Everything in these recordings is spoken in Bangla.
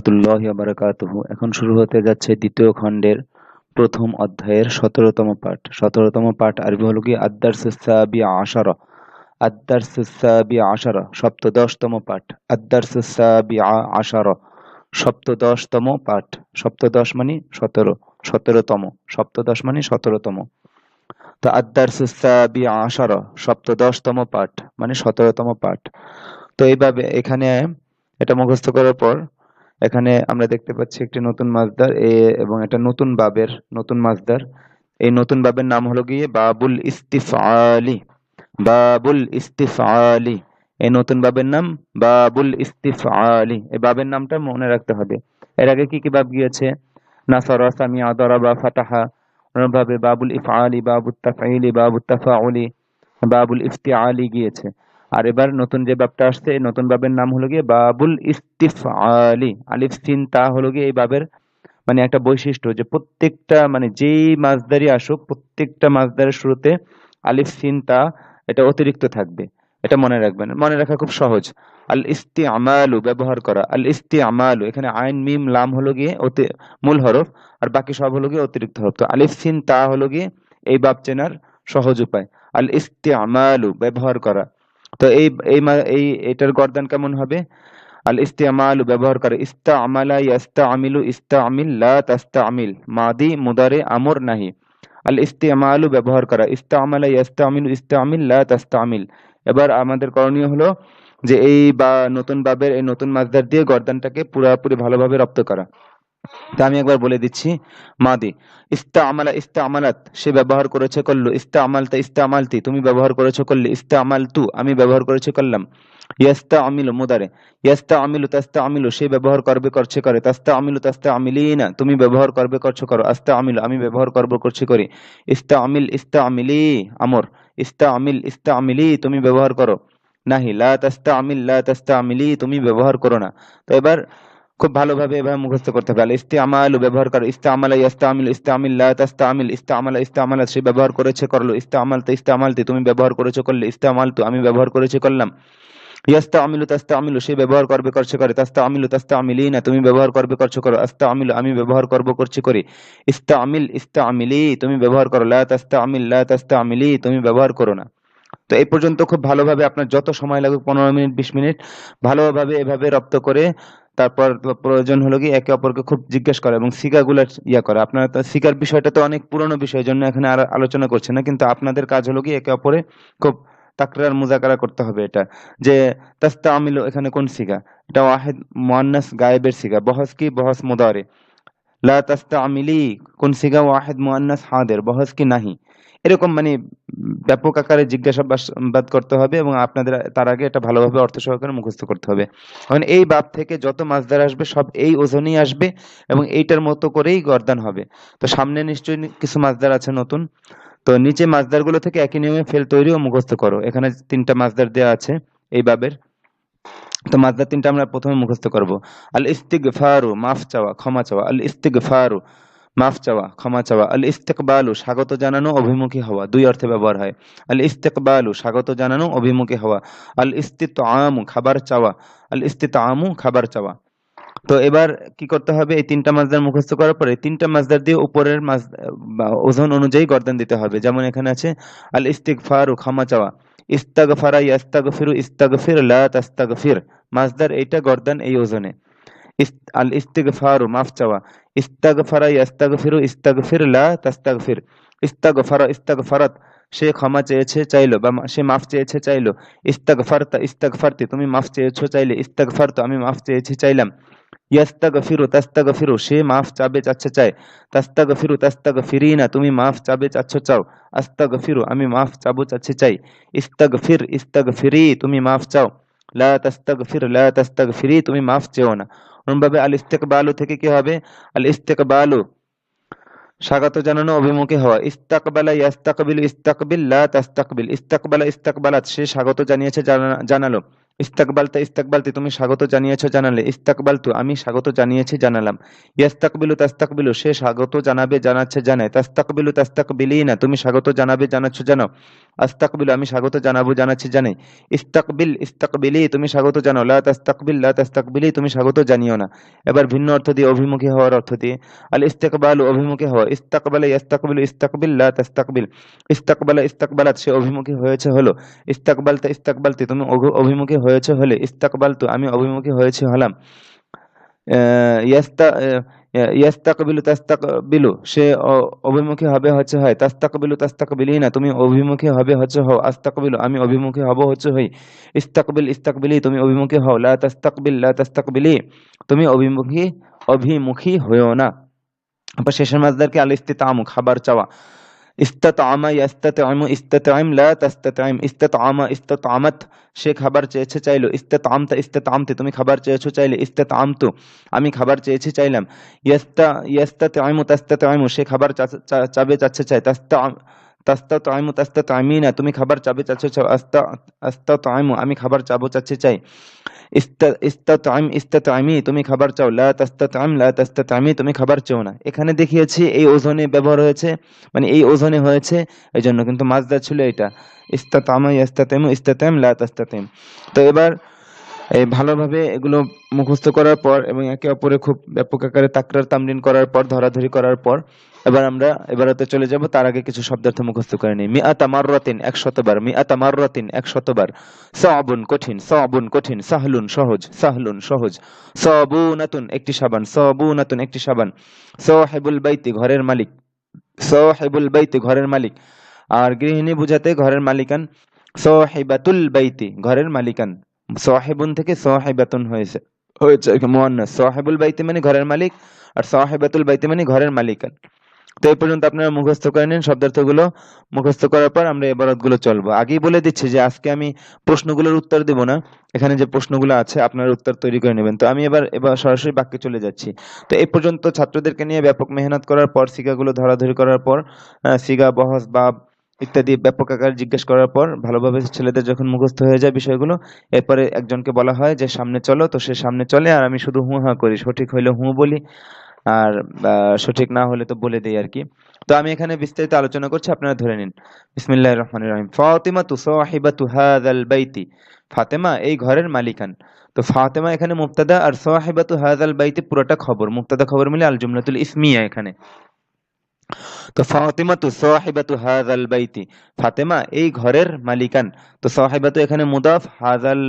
রহমতুল্লাহি ওয়া বারাকাতুহু। এখন শুরু হতে যাচ্ছে দ্বিতীয় খণ্ডের প্রথম অধ্যায়ের ১৭তম পাঠ। ১৭তম পাঠ আরবি হলো কি আদ-দারসুস সাবিআ আশারা। আদ-দারসুস সাবিআ আশারা সপ্তদশতম পাঠ। আদ-দারসুস সাবিআ আশারা সপ্তদশতম পাঠ। সপ্তদশ মানে ১৭, ১৭তম। সপ্তদশ মানে ১৭তম। তো আদ-দারসুস সাবিআ আশারা সপ্তদশতম পাঠ মানে ১৭তম পাঠ। তো এইভাবে এখানে এটা মুখস্থ করার পর এখানে আমরা দেখতে পাচ্ছি একটি নতুন মাসদার এবং এটা নতুন মাসদার। এই নতুন বাবের নাম হলো গিয়ে বাবুল ইস্তিফআলি। বাবুল ইস্তিফআলি, এই নতুন বাবের নাম বাবুল ইস্তিফআলি। এই বাবের নামটা মনে রাখতে হবে। এর আগে কি কি বাব গিয়েছে? নাসারা, সামিআ, দারাবা, ফাতাহা। ভাবে বাবুল ইফআলি, বাবুত তাফঈলি, বাবুত তাফাউলি, বাবুল ইফতিআলি গিয়েছে। আর এবার নতুন যে বাবটা আসছে, এই নতুন বাবের নাম হলো গিয়ে বাবুল ইস্তিফআলি। আলিফ সিন তা হলো গিয়ে এই বাবের মানে একটা বৈশিষ্ট্য, যে প্রত্যেকটা মানে যেই মাসদারই আসুক প্রত্যেকটা মাসদারের শুরুতে আলিফ সিন তা এটা অতিরিক্ত থাকবে। এটা মনে রাখবেন, মনে রাখা খুব সহজ। আল ইস্তিআমালু ব্যবহার করা। আল ইস্তিআমালু, এখানে আইন মিম লাম হলো গিয়ে মূল হরফ, আর বাকি সব হলো গিয়ে অতিরিক্ত হরফ। তো আলিফ সিন তা হলো গিয়ে এই বাব চেনার সহজ উপায়। আল ইস্তিআমালু ব্যবহার করা। তো এটার গর্দান কেমন হবে? আল ইস্তিমালু ব্যবহার করে। ইস্তামালা ইয়াস্তামিলু ইস্তামিল লা তাস্তামিল, মাদি মুদারে আমর নাহি। আল ইস্তিমালু ব্যবহার করা। ইস্তামালা ইয়াস্তামিলু ইস্তামিল লা তাস্তামিল। এবার আমাদের করণীয় হলো যে নতুন বাবের এই নতুন মাসদার দিয়ে গর্দানটাকে পুরোপুরি ভালোভাবে রপ্ত করা। তা আমি একবার বলে দিচ্ছি। মাদি ইস্তামালা ইস্তামালাত, সে ব্যবহার করেছে করলো। ইস্তামালতা ইস্তামালতি, তুমি ব্যবহার করেছো করলে। ইস্তামালতু, আমি ব্যবহার করেছি করলাম। ইয়াস্তামিলু মুদারে। ইয়াস্তামিলু তাস্তামিলু, সে ব্যবহার করবে করছে করে। তাস্তামিলু তাস্তামিলিনা, তুমি ব্যবহার করবে করছো করো। আস্তামিলু, আমি ব্যবহার করব করছি করি। ইস্তামিল ইস্তামিলি আমর। ইস্তামিল ইস্তামিলি, তুমি ব্যবহার করো। নাহি লা তাস্তামিল লা তাস্তামিলি, তুমি ব্যবহার করো না। তো এবার খুব ভালোভাবে এভাবে মুখস্থ করতে হবে। আল ইস্তিমালু ব্যবহার করো। ইস্তামালা ইয়াস্তামিল ইস্তামিল লা তাস্তামিল। ইস্তামালা ইস্তামালাত, সে ব্যবহার করেছে করলো। ইস্তামালতা ইস্তামালতি, তুমি ব্যবহার করেছো করলে। ইস্তামালতু, আমি ব্যবহার করেছি করলাম। ইয়াস্তামিলু তাস্তামিলু, সে ব্যবহার করবে করছে করে। তাস্তামিলু তাস্তামিলিনা, তুমি ব্যবহার করবে করছো করো। আস্তামিলু, আমি ব্যবহার করব করছি করি। ইস্তামিল ইস্তামিলি, তুমি ব্যবহার করো। লা তাস্তামিল লা তাস্তামিলি, তুমি ব্যবহার করো না। তো এই পর্যন্ত খুব ভালোভাবে আপনার যত সময় লাগুক 15 মিনিট 20 মিনিট ভালোভাবে এভাবে রপ্ত করে তারপর প্রয়োজন হলো কি একে অপরকে খুব জিজ্ঞেস করা এবং সিগাগুলার করা। আপনার সিগার বিষয়টা তো অনেক পুরনো বিষয়, জন্য এখানে আর আলোচনা করছে না, কিন্তু আপনাদের কাজ হলো কি একে অপরে খুব তাকরার মুজাকারা করতে হবে। এটা যে তাস্তামিলু, এখানে কোন সিগা? এটা ওয়াহিদ মুআন্নাস গায়েবের সিগা। বহস কি? বহস মুদারে। লা তাস্তামিলি কোন সিগা? ওয়াহিদ মুআন্নাস হাদের। বহস কি? নাহি। এরকম মানে ব্যাপক আকারে জিজ্ঞাসাবাদ করতে হবে এবং আপনাদের তার আগে এটা ভালোভাবে অর্থ সহকারে মুখস্থ করতে হবে। এখন এই বাব থেকে যত মাসদার আসবে সব এই ওজনেই আসবে এবং এইটার মতো করেই গর্দান হবে। তো সামনে নিশ্চয়ই কিছু মাসদার আছে নতুন। তো নিচে মাসদারগুলো থেকে একই নিয়মে ফেল তৈরি ও মুখস্থ করো। এখানে 3টা মাসদার দেওয়া আছে এই বাবের। তো মাসদার 3টা আমরা প্রথমে মুখস্থ করব। আল ইস্তিগফারু, মাফ চাওয়া ক্ষমা চাওয়া। আল ইস্তিগফারু, মাফ চাওয়া ক্ষমা চাওয়া। আল ইস্তিকবালু, স্বাগত জানানো অভিমুখী হওয়া। 2 অর্থে ব্যবহার হয়। আল ইস্তিকবালু, স্বাগত জানানো অভিমুখী হওয়া। আল ইস্তিতআমু, খাবার চাওয়া। আল ইস্তিতআমু, খাবার চাওয়া। তো এবার কি করতে হবে? এই 3টা মাসদার মুখস্থ করার পরে 3টা মাসদার দিয়ে উপরের ওজন অনুযায়ী গর্দান দিতে হবে। যেমন এখানে আছে আল ইস্তিগফারু, ক্ষমা চাওয়া। ইস্তাগফারা ইয়াস্তাগফিরু, ইস্তাগফির লা তাস্তাগফির, মাসদার এইটা গর্দান এই ওজনে। আল ইস্তিগফারু, মাফ চাওয়া। ইস্তাগফারা ইয়াস্তাগফিরু, ইস্তাগফির লা তাস্তাগফির। ইস্তাগফারা ইস্তাগফারাত, সে ক্ষমা চেয়েছে চাইলো বা সে মাফ চেয়েছে চাইলো। ইস্তাগফারতা ইস্তাগফারতি, তুমি মাফ চেয়েছো চাইলে। ইস্তাগফারতু, আমি মাফ চেয়েছি চাইলাম। ইয়াস্তাগফিরু তাস্তাগফিরু, সে মাফ চাবে চাচ্ছে চায়। তাস্তাগফিরু তাস্তাগফিরিনা, তুমি মাফ চাবে চাচ্ছ চাও। আস্তাগফিরু, আমি মাফ চাবো চাচ্ছি চাই। ইস্তাগফির ইস্তাগফিরি, তুমি মাফ চাও। লা তাস্তাগফির লা তাস্তাগফিরি, তুমি মাফ চেও না। অনুরূপভাবে আল ইস্তিকবালু থেকে কি হবে? আল ইস্তিকবালু, স্বাগত জানানো অভিমুখে হওয়া। ইস্তাকবালা ইয়াস্তাকবিলু, ইস্তাকবিল লা তাস্তাকবিল। ইস্তাকবালা ইস্তাকবালাত, সে স্বাগত জানিয়েছে জানালো। ইস্তাকবালতা ইস্তাকবালতি তুমি স্বাগত জানিয়েছো জানালে, ইস্তাকবালতু আমি স্বাগত জানিয়েছি জানালাম। ইয়াস্তাকবিলু তাস্তাকবিলু সে স্বাগত জানাবে জানাচ্ছে জানায়। তাস্তাকবিলু তাস্তাকবিলিনা তুমি স্বাগত জানাবে জানাচ্ছ জানাও। আস্তাকবিলু আমি স্বাগত জানাবো জানাচ্ছি জানাই। ইস্তাকবিল ইস্তাকবিলি তুমি স্বাগত জানাও। লা তাস্তাকবিল লা তাস্তাকবিলি তুমি স্বাগত জানিও না। এবার ভিন্ন অর্থ দিয়ে, অভিমুখী হওয়ার অর্থ দিয়ে। আল ইস্তেকবালু অভিমুখী হওয়া। ইস্তাকবালা ইয়াস্তাকবিলু ইস্তাকবিল লা তাস্তাকবিল। ইস্তাকবালা ইস্তাকবালাত সে অভিমুখী হয়েছে হলো। ইস্তাকবালতা ইস্তাকবালতি তুমি অভিমুখী হয়েছে হলে। ইস্তাকবালতু আমি অভিমুখী হয়েছি হলাম। ইয়াস্তা ইয়াস্তাকবিলু তাস্তাকবিলু সে অভিমুখী হবে হচ্ছে হয়। তাস্তাকবিলু তাস্তাকবিলিনা তুমি অভিমুখী হবে হচ্ছে হও। আস্তাকবিলু আমি অভিমুখী হব হচ্ছে হই। ইস্তাকবিল ইস্তাকবিলি তুমি অভিমুখী হও। লা তাস্তাকবিল লা তাস্তাকবিলি তুমি অভিমুখী হইও না। আবার শেষের মাসদারকে আল ইস্তিতামু খাবার চাওয়া। ইস্তাতআমা ইয়াস্তাতঈমু ইস্তাতঈম লা তাস্তাতঈম। ইস্তাতআমা ইস্তাতআমাত সে খাবার চেয়েছে চাইলো। ইস্তাতআমতা ইস্তাতআমতি তুমি খাবার চেয়েছো চাইলে। ইস্তাতআমতু আমি খাবার চেয়েছি চাইলাম। ইয়াস্তাতঈমু তাস্তাতঈমু সে খাবার চাবে চাচ্ছে চায়। তাস্তাতঈমু তাস্তাতঈমিনা তুমি খাবার চাবে চাচ্ছ চাও। আস্তাতঈমু আমি খাবার চাবো চাচ্ছি চাই। ইস্তাতঈম ইস্তাতঈমি তুমি খাবার চাও। লা তাস্তাতঈম লা তাস্তাতঈমি তুমি খাবার চাও না। এখানে দেখিয়েছি এই ওজনে ব্যবহার হয়েছে, মানে এই ওজনে হয়েছে এই জন্য, কিন্তু মাসদার ছিল এটা ইস্তাতামা ইয়াস্তাতিমু ইস্তাতিম লা তাস্তাতিম। তো এবার এই ভালোভাবে এগুলো মুখস্থ করার পর এবং একে অপরে খুব ব্যাপক আকারে তাকরার তামরিন করার পর, ধরাধরি করার পর এবার আমরা এবারতে চলে যাব। তার আগে কিছু শব্দার্থ মুখস্থ করে নিই। মিআতা মাররাতিন 100 বার। মিআতা মাররাতিন 100 বার। সাবুন কঠিন, সাবুন কঠিন। সাহলুন সহজ, সাহলুন সহজ। সাবুনাতুন একটি সাবান, সাবুনাতুন একটি সাবান। সাহিবুল বাইতি ঘরের মালিক, সাহিবুল বাইতি ঘরের মালিক। আর গৃহিণী বুঝাতে ঘরের মালিকান। সাহিবাতুল বাইতি ঘরের মালিকান। সাহিবুন থেকে সাহিবাতুন হয়েছে মুয়ান্নাস। সাহিবুল বাইতি মানে ঘরের মালিক, আর সাহিবাতুল বাইতি মানে ঘরের মালিকান। তো এই পর্যন্ত আপনারা মুখস্থ করে নিন। শব্দার্থগুলো মুখস্থ করার পর আমরা ইবারতগুলো চলবো। আগেই বলে দিচ্ছি যে আজকে আমি প্রশ্নগুলোর উত্তর দেব না, এখানে যে প্রশ্নগুলো আছে আপনারা উত্তর তৈরি করে নেবেন। তো আমি এবার সরাসরি বাক্যে চলে যাচ্ছি। তো এই পর্যন্ত ছাত্রদেরকে নিয়ে ব্যাপক মেহনত করার পর, সিগাগুলো ধরাধরি করার পর, সিগা বহস বাব ইত্যাদি ব্যাপক আকার জিজ্ঞেস করার পর ভালোভাবে ছেলেদের যখন মুখস্থ হয়ে যায় বিষয়গুলো, এরপরে একজনকে বলা হয় যে সামনে চলো, তো সে সামনে চলে আর আমি শুধু হু হা করি, সঠিক হইলে হু বলি আর সঠিক না হলে তো বলে দেই আর কি। তো আমি এখানে বিস্তারিত আলোচনা করছি, আপনারা ধরে নিন। বিসমিল্লাহির রহমানির রহিম। ফাতিমাতু সাহিবাতু হাযাল বাইতি ফাতেমা এই ঘরের মালিকান। তো ফাতেমা এখানে মুবতাদা আর সাহিবাতু হাযাল বাইতি পুরোটা খবর, মুবতাদা খবর মিলে আল জুমলাতুল ইসমিয়া এখানে। তো ফাতিমাতু সাহিবাতু হাযাল বাইতি ফাতেমা এই ঘরের মালিকান। তো সাহিবাতু এখানে মুদাফ, হাযাল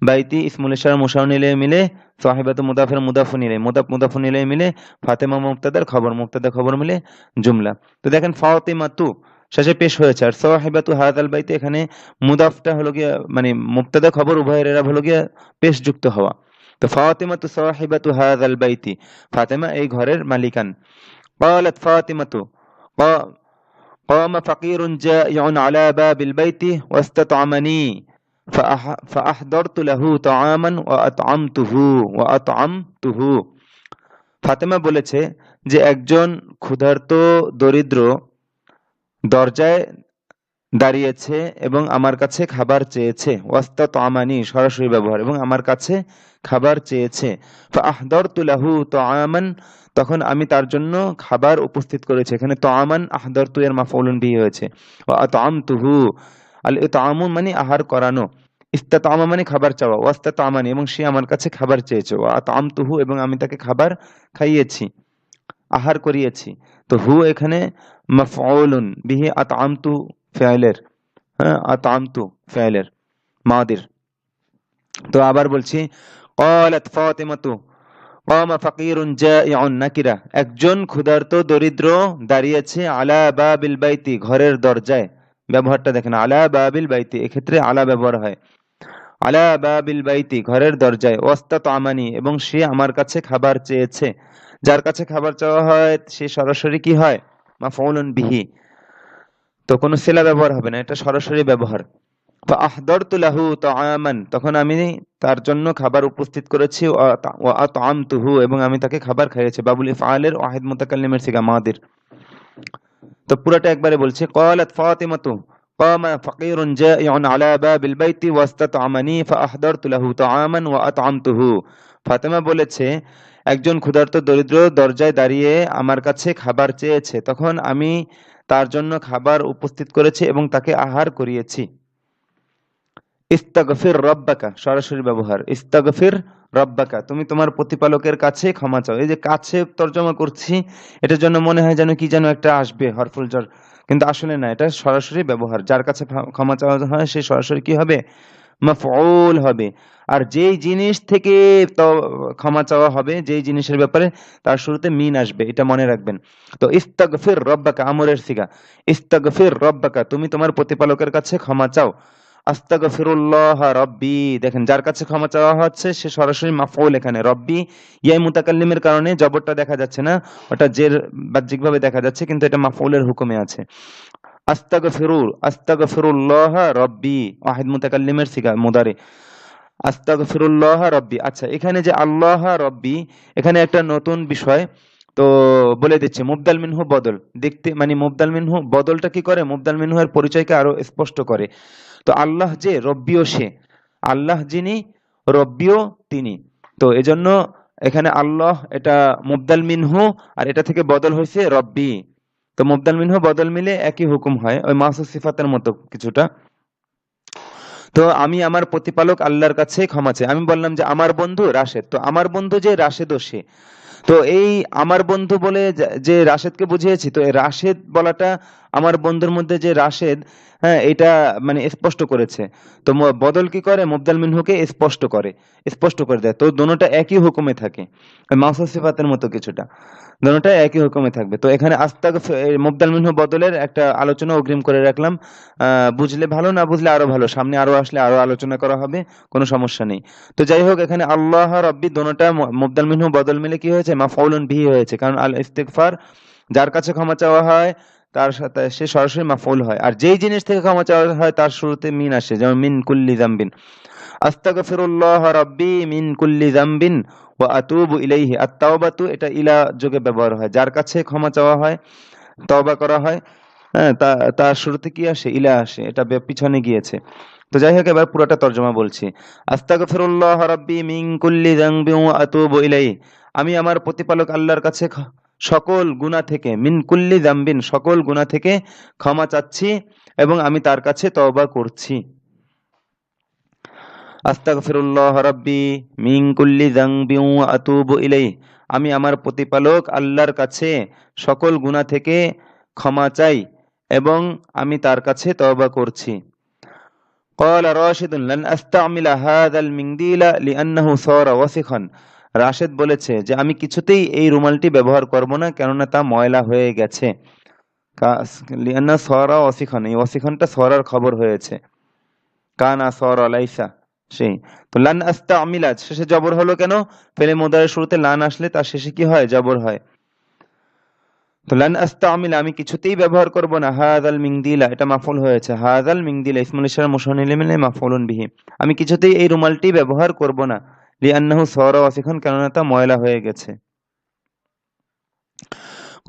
বাইতি ইসমুল ইশারা মুশাউর ইলাইহি মিলে সাহিবাতু মুদাফের মুদাফুন ইলাইহি, মুদাফুন ইলাইহি মিলে ফাতেমা মুবতাদার খবর, মুবতাদা খবর মিলে জুমলা। তো দেখেন ফাতিমাতু শেষে পেশ হয়েছে, আর সাহিবাতু হাযাল বাইতি এখানে মুদাফটা হলো গিয়া মানে মুবতাদা খবর উভয়ের এরা হলো গিয়া পেশ যুক্ত হওয়া। তো ফাতিমাতু সাহিবাতু হাযাল বাইতি ফাতেমা এই ঘরের মালিকান। قالت فاطمة قام فقير جائع على باب البيت واستطعمني فأحضرت له طعاما وأطعمته ফাতেমা বলেছে যে একজন ক্ষুধার্ত দরিদ্র দরজায় দাঁড়িয়েছে এবং আমার কাছে খাবার চেয়েছে। ওয়াস্তাতআমানি সরাসরি ব্যবহার, এবং আমার কাছে খাবার চেয়েছে। ফাআহদারতু লাহু তাআমান তখন আমি তার জন্য খাবার উপস্থিত করেছি। এখানে তাআমান আহদারতু এর মাফউলুন বিহি হয়েছে। ওয়া আতআমতুহু আল ইতআমু মানে আহার করানো। ইস্তাতআমা মানে খাবার চাওয়া। ওয়াস্তাতআমানি এবং সে আমার কাছে খাবার চেয়েছে। ওয়া আতআমতুহু এবং আমি তাকে খাবার খাইয়েছি, আহার করিয়েছি। তো হু এখানে মাফউলুন বিহি, আতআমতু ফেলের, হ্যাঁ আতআমতু ফেলের মাদির। তো আবার বলছি ক্বালাত ফাতিমাতু কামা ফাকিরুন জাইউন নাকিরা একজন ক্ষুধার্ত দরিদ্র দাঁড়িয়েছে আলা বাবিল বাইতি ঘরের দরজায়। ব্যবহারটা দেখেন আলা বাবিল বাইতি, এক্ষেত্রে আলা ব্যবহার হয়। আলা বাবিল বাইতি ঘরের দরজায়। ওয়াস্তাতআমানি এবং সে আমার কাছে খাবার চেয়েছে। যার কাছে খাবার চাওয়া হয় সে সরাসরি কি হয়? মাফউলুন বিহি। তো কোনো সিলা ব্যবহার হবে না, এটা সরাসরি ব্যবহার। ফাআহদারতু লাহু তাআমান তখন আমি তার জন্য খাবার উপস্থিত করেছি। ওয়া আতআমতুহু এবং আমি তাকে খাবার খাইয়েছি। বাবুল ইফআলের ওয়াহিদ মুতাকাল্লিমের সিগা মাদির। তো পুরোটা একবারে বলছি। ক্বালাত ফাতিমাতু قام فقير جائع على باب البيت واستطعمني فأحضرت له طعاما وأطعمته। ফাতেমা বলেছে, একজন ক্ষুধার্ত দরিদ্র দরজায় দাঁড়িয়ে আমার কাছে খাবার চেয়েছে, তখন আমি তার জন্য খাবার উপস্থিত করেছি এবং তাকে আহার করিয়েছি। ইস্তাগফির রব্বাকা, সরাসরি ব্যবহার। ইস্তাগফির রব্বাকা, তুমি তোমার প্রতিপালকের কাছে ক্ষমা চাও। এই যে কাছে তর্জমা করছি, এটার জন্য মনে হয় যেন কি যেন একটা আসবে হরফুল jar, কিন্তু আসলে না, এটা সরাসরি ব্যবহার। যার কাছে ক্ষমা চাওয়া হয় সে সরাসরি কি হবে? মাফউল হবে। আর যেই জিনিস থেকে তো ক্ষমা চাওয়া হবে, যেই জিনিসের ব্যাপারে, তার শুরুতে মিন আসবে, এটা মনে রাখবেন। তো ইস্তাগফির রব্বাকা আমরের সিগা। ইস্তাগফির রব্বাকা, তুমি তোমার প্রতিপালকের কাছে ক্ষমা চাও। আস্তাগফিরুল্লাহ রব্বি, দেখেন যার কাছে ক্ষমা চাওয়া হচ্ছে সে সরাসরি মাফউল। এখানে রব্বি ইয়াই মুতাকাল্লিমের কারণে জবরটা দেখা যাচ্ছে না, ওটা জের বাহ্যিকভাবে দেখা যাচ্ছে, কিন্তু এটা মাফউলের হুকুমে আছে। আস্তাগফিরুল্লাহ রব্বি, ওয়াহিদ মুতাকাল্লিমের সিগা মুদারি। আস্তাগফিরুল্লাহ রব্বি। আচ্ছা, এখানে যে আল্লাহ রব্বি, এখানে একটা নতুন বিষয় তো বলে দিচ্ছে। মুবদাল মিনহু বদল দেখতে, মানে মুবদাল মিনহু বদলটা কি করে? মুবদাল মিনহু এর পরিচয়কে আরো স্পষ্ট করে। তো আল্লাহ যে, রব্বিও সে। আল্লাহ যিনি, রব্বিও তিনি। তো এজন্য এখানে আল্লাহ এটা মুবদাল মিনহু, আর এটা থেকে বদল হয়েছে রব্বি। তো মুবদাল মিনহু বদল মিলে একই হুকুম হয়, ওই মাহসুস সিফাতের মতো কিছুটা। তো আমি আমার প্রতিপালক আল্লাহর কাছে ক্ষমা চাই। আমি বললাম যে আমার বন্ধু রাশেদ, তো আমার বন্ধু যে রাশেদও সে। তো এই আমার বন্ধু বলে যে রাশেদকে বুঝিয়েছি, তো এই রাশেদ বলাটা আমার বন্ধুর মধ্যে যে রাশেদ, হ্যাঁ, এটা মানে স্পষ্ট করেছে। তো বদল কি করে? মুবদাল মিনহুকে স্পষ্ট করে দেয়। তো দোনোটা একই হুকুমে থাকে, মাউসুফ সিফাতের মতো কিছুটা, দোনোটা একই হুকুমে থাকবে। তো এখানে মুবদাল মিনহু বদলের একটা আলোচনা অগ্রিম করে রাখলাম। বুঝলে ভালো, না বুঝলে আরো ভালো, সামনে আরো আসলে আরো আলোচনা করা হবে, কোনো সমস্যা নেই। তো যাই হোক, এখানে আল্লাহ রব্বি দোনোটা মুবদাল মিনহু বদল মিলে কি হয়েছে? মাফউলুন বিহি হয়েছে। কারণ আল ইস্তিগফার, যার কাছে ক্ষমা চাওয়া হয় তার সাথে সে সরাসরি মাফউল হয়। আর যেই জিনিস থেকে ক্ষমা চাওয়া হয় তার শুরুতে মিন আসে, যেমন মিন কুল্লি যামবিন। আস্তাগফিরুল্লাহ রাব্বি মিন কুল্লি যামবিন ওয়া আতুবু ইলাইহি। আত-তাওবাতু এটা ইলা যোগে ব্যবহার হয়, যার কাছে ক্ষমা চাওয়া হয়, তওবা করা হয়, হ্যাঁ, তার শুরুতে কি আসে? ইলা আসে, এটা পিছনে গিয়েছে। তো যাই হোক, এবার পুরোটা তর্জমা বলছি। আস্তাগফিরুল্লাহ রাব্বি মিন কুল্লি যামবিন ওয়া আতুবু ইলাইহি, আমি আমার প্রতিপালক আল্লাহর কাছে সকল গুনাহ থেকে, মিন কুল্লি যামবিন সকল গুনাহ থেকে ক্ষমা চাচ্ছি এবং আমি তার কাছে তওবা করছি। আস্তাগফিরুল্লাহ রাব্বি মিন কুল্লি যামবিন ওয়া আতুবু ইলাইহি, আমি আমার প্রতিপালক আল্লাহর কাছে সকল গুনাহ থেকে ক্ষমা চাই এবং আমি তার কাছে তওবা করছি। قال راشد لن أستعمل هذا المنديل لأنه صار وسخا। রাশেদ বলেছে যে আমি কিছুতেই এই রুমালটি ব্যবহার করব না, কেননা তা ময়লা হয়ে গেছে। লিআন্না সরা ওয়াসিখান, এই ওয়াসিখানটা সরার খবর হয়েছে। কানা সরা লাইসা, সেই। তো লান আস্তামিলা শেষে জবর হলো কেন? ফেলে মুদারের শুরুতে লান আসলে তার শেষে কি হয়? জবর হয়। তো লান আস্তামিলা আমি কিছুতেই ব্যবহার করব না। হাযাল মিনদিলা এটা মাফউল হয়েছে। হাযাল মিনদিলা ইসমুল ইশারা মুশান্নিল মিলে মাফউলুন বিহি, আমি কিছুতেই এই রুমালটি ব্যবহার করব না। লিআন্নাহু সরা ওয়াসিখান, কেননা তা ময়লা হয়ে গেছে।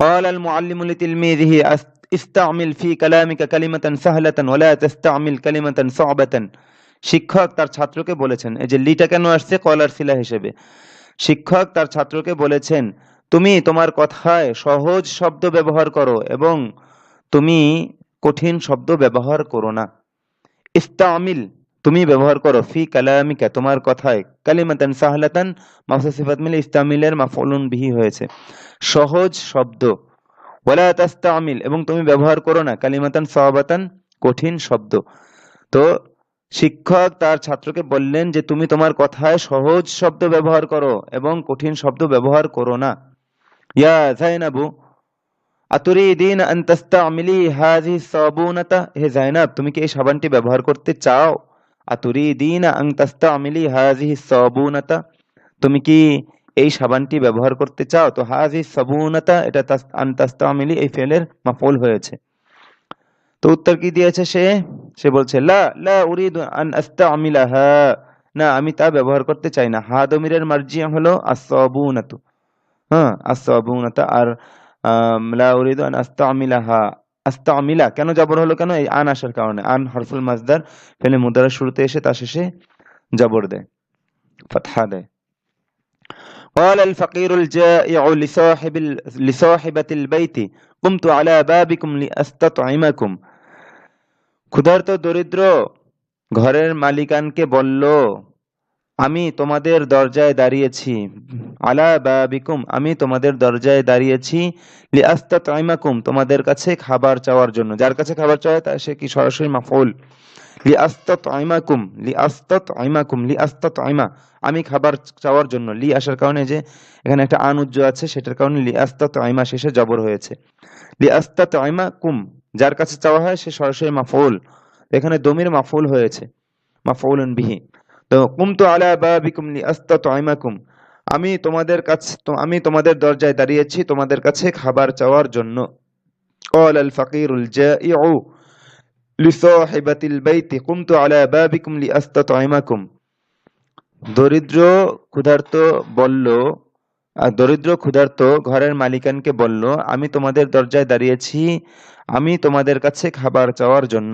قال المعلم لتلميذه استعمل في كلامك كلمة سهلة ولا تستعمل كلمة صعبة। শিক্ষক তার ছাত্রকে বলেছেন, এই যে লিটা কেন আসছে? কলার সিলা হিসেবে। শিক্ষক তার ছাত্রকে বলেছেন, তুমি তোমার কথায় সহজ শব্দ ব্যবহার করো এবং তুমি কঠিন শব্দ ব্যবহার করো না। ইস্তামিল তুমি ব্যবহার করো, ফি কালামিকা তোমার কথায়, কালিমাতান সাহলাতান মাফসুস সিফাত মিলে ইস্তামিলের মাফউলুন বিহি হয়েছে, সহজ শব্দ। ওয়ালা তাস্তামিল এবং তুমি ব্যবহার করো না, কালিমাতান সাওবাতান কঠিন শব্দ। তো শিক্ষক তার ছাত্রকে বললেন যে তুমি তোমার কথায় সহজ শব্দ ব্যবহার করো এবং কঠিন শব্দ ব্যবহার করো না। ইয়া যায়নাবু আতুরিদিন আন তাস্তামিলি হাযিহি সাবুনাতা, হে যায়নাব তুমি কি এই সাবানটি ব্যবহার করতে চাও? আতুরিদিন আন তাস্তামিলি হাযিহি সাবুনাতা, তুমি কি এই সাবানটি ব্যবহার করতে চাও? তো হাযিহি সাবুনাতা এটা আন তাস্তামিলি এই ফেলের মাফউল হয়েছে। তো উত্তর কি দিয়েছে সে? সে বলছে লা লা উরিদু আন আস্তামিলাহা, না আমি তা ব্যবহার করতে চাই না। হা দমিরের মার্জিয়া হলো আস-সাবুনাতু, হ্যাঁ, আস-সাবুনাতা। আর লা উরিদু আন আস্তামিলাহা আস্তামিলা কেন জবর হলো কেন? এই আন আসার কারণে। আন হরফুল মাজদার, ফেলে মুদারের শুরুতে এসে তার শেষে জবর দেয়, ফাতহা দেয়। قال الفقير الجائع لصاحبة البيت قمت على بابكم لأستطعمكم। ক্ষুধার্ত দরিদ্র ঘরের মালিকানকে বলল, আমি তোমাদের দরজায় দাঁড়িয়েছি। আলা বাবিকুম, আমি তোমাদের দরজায় দাঁড়িয়েছি। লিআস্তাতইমাকুম, তোমাদের কাছে খাবার চাওয়ার জন্য। যার কাছে খাবার চাওয়া হয় সে কি সরাসরি মাফউল। লিআস্তাতইমাকুম, লিআস্তাতইমাকুম, লিআস্তাতইমা, আমি খাবার চাওয়ার জন্য। লি আসার কারণে যে এখানে একটা আন উজ্জ আছে, সেটার কারণে লিআস্তাতইমা শেষে জবর হয়েছে। লিআস্তাতইমাকুম, যার কাছে চাওয়া হয় সে সরাসরি মাফউল, এখানে দমির মাফউল হয়েছে, মাফউলুন বিহি। তো কুমতু আলা বাবিকুম লিআস্তাতইমাকুম, আমি তোমাদের দরজায় দাঁড়িয়েছি তোমাদের কাছে খাবার চাওয়ার জন্য। قال الفقير الجائع لصاحبة البيت قمت على بابكم لأستطعمكم। দরিদ্র ক্ষুধার্ত ঘরের মালিকানকে বলল, আমি তোমাদের দরজায় দাঁড়িয়েছি, আমি তোমাদের কাছে খাবার চাওয়ার জন্য।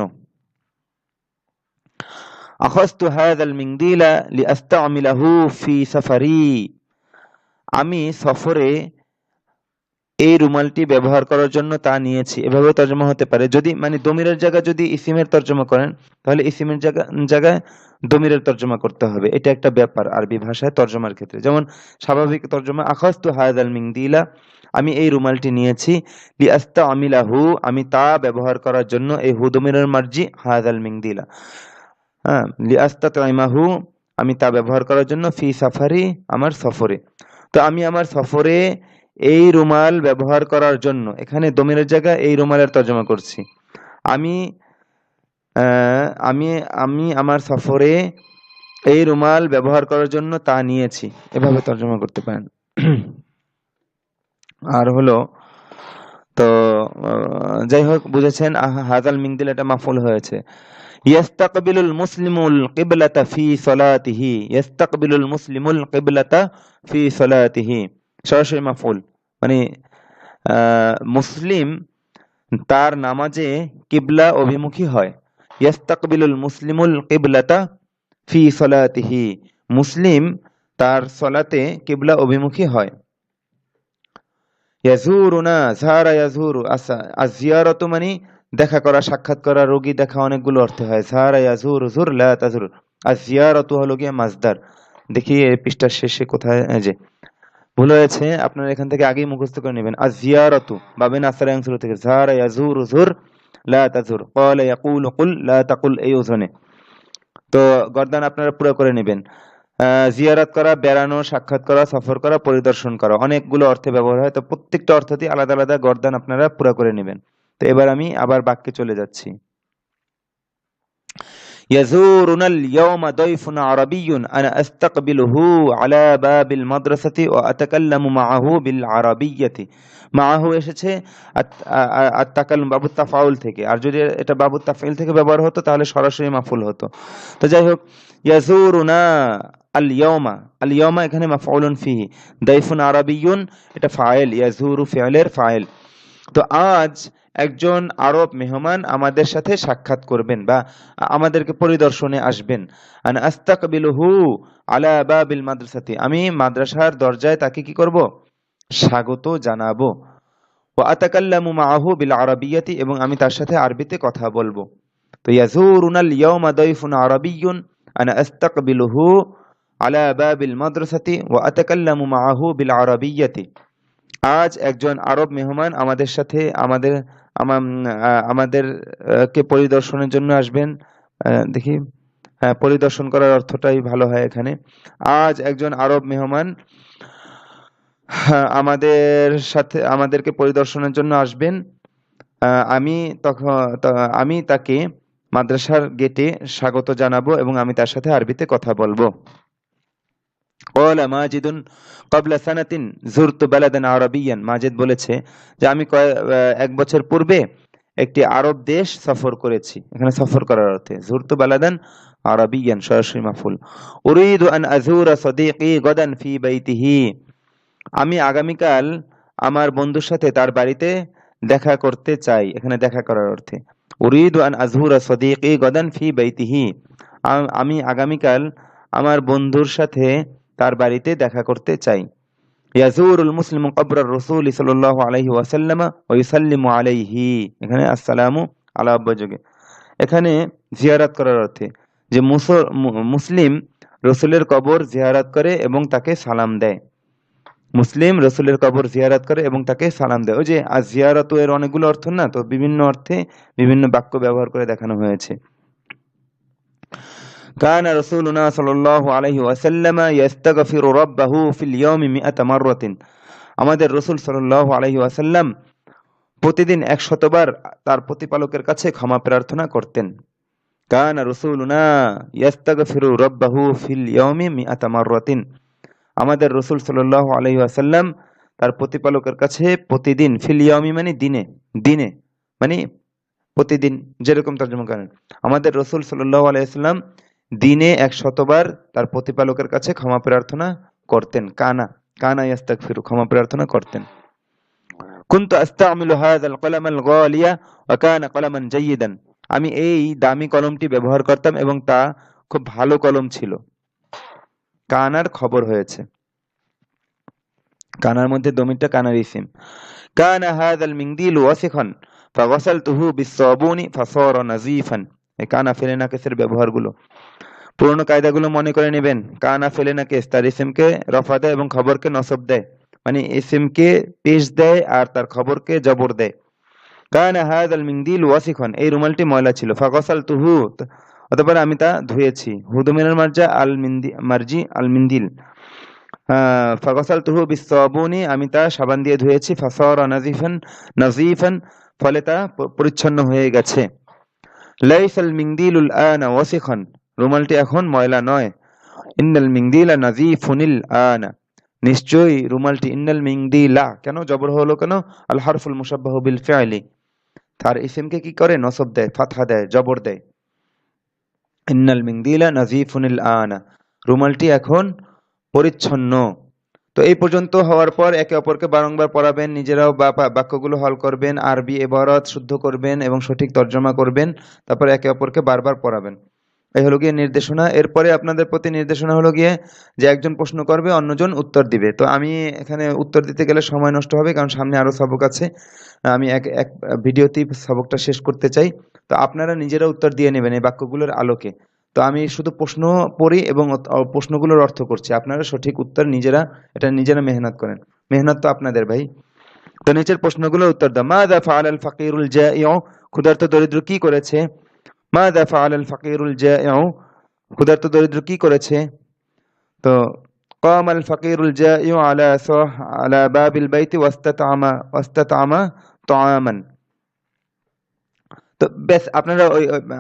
আখাযতু হাযাল মিনদিলা লিআস্তা'মিলাহু ফি সাফারি, আমি সফরে এই রুমালটি ব্যবহার করার জন্য তা নিয়েছি। এভাবে তর্জমা হতে পারে। যদি মানে দমিরের জায়গায় যদি ইসিমের তর্জমা করেন, তাহলে ইসিমের জায়গায় দমিরের তর্জমা করতে হবে। এটা একটা ব্যাপার আরবি ভাষায় তর্জমার ক্ষেত্রে। যেমন স্বাভাবিক তর্জমা আখাযতু হাযাল মিনদিলা, আমি এই রুমালটি নিয়েছি। লিআস্তা'মিলাহু, আমি তা ব্যবহার করার জন্য। এই হু দমিরের মার্জি হাযাল মিনদিলা। হ্যাঁ, লিআস্তাতইমাহু, আমি তা ব্যবহার করার জন্য। ফি সাফারি, আমার সফরে। তো আমি আমার সফরে এই রুমাল ব্যবহার করার জন্য, এখানে দমিরের জায়গায় এই রুমালের তর্জমা করছি। আমি আমি আমি আমার সফরে এই রুমাল ব্যবহার করার জন্য তা নিয়েছি, এভাবে তর্জমা করতে পারেন। আর হলো তো যাই হোক বুঝেছেন, হাযাল মিনদিল এটা মাফউল হয়েছে। ইয়াস্তাকবিলুল মুসলিমুল কিবলাতা ফি সলাতিহি, ইয়াস্তাকবিলুল মুসলিমুল কিবলাতা ফি সলাতিহি, সরাসরি মাফউল, মানে মুসলিম তার নামাজে কিবলা অভিমুখী হয়। ইয়াস্তাকবিলুল মুসলিমুল কিবলাতা ফি সলাতিহি, মুসলিম তার সলাতে কিবলা অভিমুখী হয়। ইয়াজুরুনা, যারা ইয়াজুরু, আযিয়ারাতু মানে দেখা করা, সাক্ষাৎ করা, রোগী দেখা, অনেকগুলো অর্থ হয়। যারা ইয়াজুরু, জুর লা তাজুর। আযিয়ারাতু হলো গিয়ে মাজদার। দেখি এই পৃষ্ঠার শেষে কোথায়, যে ভুল হয়েছে, আপনারা এখান থেকে আগেই মুখস্থ করে নেবেন। আযিয়ারাতু বাবে নাসরা অংশ থেকে, যারা ইয়াজুরু জুর লা তাজুর, ক্বালা ইয়াকুলু কুল লা তাকুল, এই ওজনে। তো গর্দান আপনারা পুরো করে নেবেন। জিয়ারত করা, বেড়ানো, সাক্ষাৎ করা, সফর করা, পরিদর্শন করা, অনেকগুলো অর্থে ব্যবহার হয়। তো প্রত্যেকটা অর্থতেই আলাদা আলাদা গর্দান আপনারা পুরো করে নেবেন। তো এবার আমি আবার বাক্যে চলে যাচ্ছি। يزورنا اليوم ضيف عربي أنا أستقبله على باب المدرسة وأتكلم معه بالعربية। মাহু এসেছে আত-তাকাল্লুম বাবু তাফাউল থেকে, আর যদি এটা বাবু তাফঈল থেকে ব্যবহার হতো তাহলে সরাসরি মাফউল হতো। তো যাই হোক, ইয়াজুরুনা আল ইয়াউমা, আল ইয়াউমা এখানে মাফউলুন ফিহি, দাইফুন আরাবিয়ুন এটা ফাইল, ইয়াজুরু ফি'লের ফাইল। তো আজ একজন আরব মেহমান আমাদের সাথে সাক্ষাৎ করবেন বা আমাদেরকে পরিদর্শনে আসবেন। আনা আস্তাকবিলুহু আলা বাবিল মাদ্রাসাতি, আমি মাদ্রাসার দরজায় তাকে কি করব? স্বাগত জানাবো। ওয়া আতাকাল্লামু মাআহু বিল আরাবিয়াতি, এবং আমি তার সাথে আরবিতে কথা বলবো। তো ইয়াজুরুনাল ইয়াউমা দাইফুন আরাবিয়্যুন আনা আস্তাকবিলুহু আলা বাবিল মাদ্রাসাতি ওয়া আতাকাল্লামু মাআহু বিল আরাবিয়াতি, আজ একজন আরব মেহমান আমাদের সাথে আমাদের কে পরিদর্শনের জন্য আসবেন। দেখি, হ্যাঁ, পরিদর্শন করার অর্থটাই ভালো হয় এখানে। আজ একজন আরব মেহমান আমাদেরকে পরিদর্শনের জন্য আসবেন। আমি তাকে মাদ্রাসার গেটে স্বাগত জানাবো এবং আমি তার সাথে আরবিতে কথা বলবো। ক্বালা মাজিদুন ক্বাবলা সানাতিন যুরতু বালাদান আরাবিয়ান, মাজিদ বলেছে যে আমি 1 বছর পূর্বে একটি আরব দেশ সফর করেছি। এখানে সফর করার অর্থে যুরতু বালাদান আরাবিয়ান সরাসরি মাফউল। উরিদু আন আযুরা সাদীকি গাদান ফি বাইতিহি, আমি আগামীকাল আমার বন্ধুর সাথে তার বাড়িতে দেখা করতে চাই, এখানে দেখা করার অর্থে। উরিদু আন আজহুরা সদীকি গদান ফি বাইতিহি, আমি আগামীকাল আমার বন্ধুর সাথে তার বাড়িতে দেখা করতে চাই। ইয়াজুরুল মুসলিমু কবরার রাসূল সাল্লাল্লাহু আলাইহি ওয়াসাল্লাম ওয়া ইউসাল্লিমু আলাইহি, এখানে আসসালামু আলা আব্বাযোগে, এখানে জিয়ারাত করার অর্থে, যে মুসলিম রসুলের কবর জিয়ারাত করে এবং তাকে সালাম দেয়। মুসলিম রসুলের কবর জিয়ারাত করে এবং তাকে সালাম দেয়। ওই যে আর জিয়ারত এর অনেকগুলো অর্থ না, তো বিভিন্ন অর্থে বিভিন্ন বাক্য ব্যবহার করে দেখানো হয়েছে। কানা রাসূলুনা সাল্লাল্লাহু আলাইহি ওয়াসাল্লাম ইস্তাগফিরু রাব্বাহু ফিল ইয়াওমি 100 মাররাতিন, আমাদের রাসূল সাল্লাল্লাহু আলাইহি ওয়াসাল্লাম প্রতিদিন 100 বার তার প্রতিপালকের কাছে ক্ষমা প্রার্থনা করতেন। কানা রাসূলুনা ইস্তাগফিরু রাব্বাহু ফিল ইয়াওমি 100 মাররাতিন, আমাদের রাসূল সাল্লাল্লাহু আলাইহি ওয়াসাল্লাম তার প্রতিপালকের কাছে প্রতিদিন, ফিল ইয়াওমি মানে দিনে, দিনে মানে প্রতিদিন, যেরকম তর্জমা করেন, আমাদের রাসূল সাল্লাল্লাহু আলাইহি ওয়াসাল্লাম দিনে 100 বার তার প্রতিপালকের কাছে ক্ষমা প্রার্থনা করতেন। কানা, কানা ইস্তাগফিরু, ক্ষমা প্রার্থনা করতেন। কুনতু আস্তামিলু হাযাল কলামাল গালিয়া ওয়া কানা কলামান জাইয়িদান, আমি এই দামি কলমটি ব্যবহার করতাম এবং তা খুব ভালো কলম ছিল। কানার খবর হয়েছে, কানার মধ্যে দমিরটা কানার ইসিম। কানা হাযাল মিনদিলু ওয়াসিখান ফাগাসালতুহু বিসসাবুনি ফাসারা নাযীফান, এই কানা ফেলে নাকেসের ব্যবহারগুলো, পুরনো কায়দাগুলো মনে করে নেবেন। কানা ফেলে নাকেস তার ইসিমকে রফা দেয় এবং খবরকে নসব দেয়, মানে ইসিমকে পেশ দেয় আর তার খবরকে জবর দেয়। কানা হাযাল মিনদিলু ওয়াসিখান, এই রুমালটি ময়লা ছিল। ফাগাসালতুহু, অতঃপর আমি তা ধুয়েছি। হুদুমিনাল মারজা আল মিন্দি মারজি আল মিন্দিল, ফাগাসালতুহু বিসসাবুনি, আমি তা সাবান দিয়ে ধুয়েছি। ফাসারা নাযীফান, নাযীফান ফলে তা পরিচ্ছন্ন হয়ে গেছে। লাইসাল মিনদিলুল আনা ওয়াসিখান, রুমালটি এখন ময়লা নয়। ইন্নাল মিনদিলা নাযীফুনিল আনা, নিশ্চয়ই রুমালটি, ইন্নাল মিনদিলা কেন জবর হলো কেন? আল হারফুল মুশাব্বাহু বিল ফি'লি, তার ইসিমকে কি করে? নসব দেয়, ফাতহা দেয়, জবর দেয়। ইন্নাল মিনদিলা নাযীফুনিল আনা, রুমালটি এখন পরিচ্ছন্ন। তো এই পর্যন্ত হওয়ার পর একে অপরকে বারংবার পড়াবেন, নিজেরাও বাক্যগুলো হল করবেন, আরবি ইবারত শুদ্ধ করবেন এবং সঠিক তর্জমা করবেন, তারপর একে অপরকে বারবার পড়াবেন। এই হলো গিয়ে নির্দেশনা। এরপরে আপনাদের প্রতি নির্দেশনা হলো গিয়ে যে একজন প্রশ্ন করবে, অন্যজন উত্তর দিবে। তো আমি এখানে উত্তর দিতে গেলে সময় নষ্ট হবে, কারণ সামনে আরো সবক আছে, আমি এক এক ভিডিওতেই সবকটা শেষ করতে চাই। তো আপনারা নিজেরা উত্তর দিয়ে নেবেন এই বাক্যগুলোর আলোকে। তো আমি শুধু প্রশ্ন পড়ি এবং প্রশ্নগুলোর অর্থ করছি, আপনারা সঠিক উত্তর নিজেরা, এটা নিজেরা মেহনত করেন, মেহনত তো আপনাদের ভাই। তো নিচের প্রশ্নগুলোর উত্তর দাও। মাযা ফাআলাল ফাকিরুল জাইউ, ক্ষুধার্ত দরিদ্র কি করেছে? মাযা ফাআলাল ফাকিরুল জাইউ, ক্ষুধার্ত দরিদ্র কি করেছে? তো কামাল ফাকিরুল জাইউ আলা বাবিল বাইতি ওয়াস্তাতআমা তাআমান। তো বেশ, আপনারা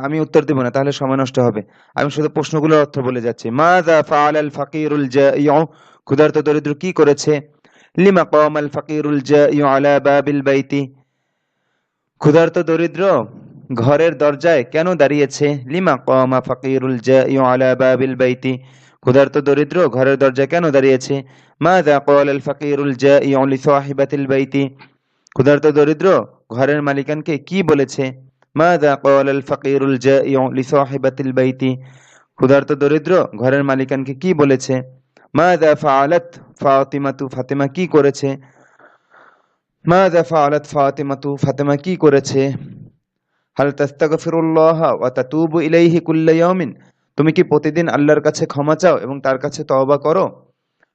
আমি উত্তর দিব না, তাহলে সময় নষ্ট হবে। আমি শুধু প্রশ্নগুলোর অর্থ বলে যাচ্ছি। মাযা ফাআলাল ফাকিরুল জাইউ, ক্ষুধার্ত দরিদ্র কি করেছে? লিমা কামাল ফাকিরুল জাইউ আলা বাবিল বাইতি, ক্ষুধার্ত দরিদ্র ঘরের দরজায় কেন দাঁড়িয়েছে? লিমা কামা ফাকিরুল জাইউ আলা বাবিল বাইতি, ক্ষুধার্ত দরিদ্র ঘরের দরজায় কেন দাঁড়িয়েছে? মাযা ক্বালাল ফাকিরুল জাইউ লিসাহিবাতিল বাইতি, ক্ষুধার্ত দরিদ্র ঘরের মালিকানকে কি বলেছে? মাযা ক্বালাল ফাকিরুল জাইউ লিসাহিবাতিল বাইতি, ক্ষুধার্ত দরিদ্র ঘরের মালিকানকে কি বলেছে? মাযা ফাআলাত ফাতিমাতু, ফাতিমা কি করেছে? মাযা ফাআলাত ফাতিমাতু, ফাতিমা কি করেছে? হাল তাস্তাগফিরুল্লাহ ওয়া তাতুবু ইলাইহি কুল্লা ইয়াউমিন, তুমি কি প্রতিদিন আল্লাহর কাছে ক্ষমা চাও এবং তার কাছে তওবা করো?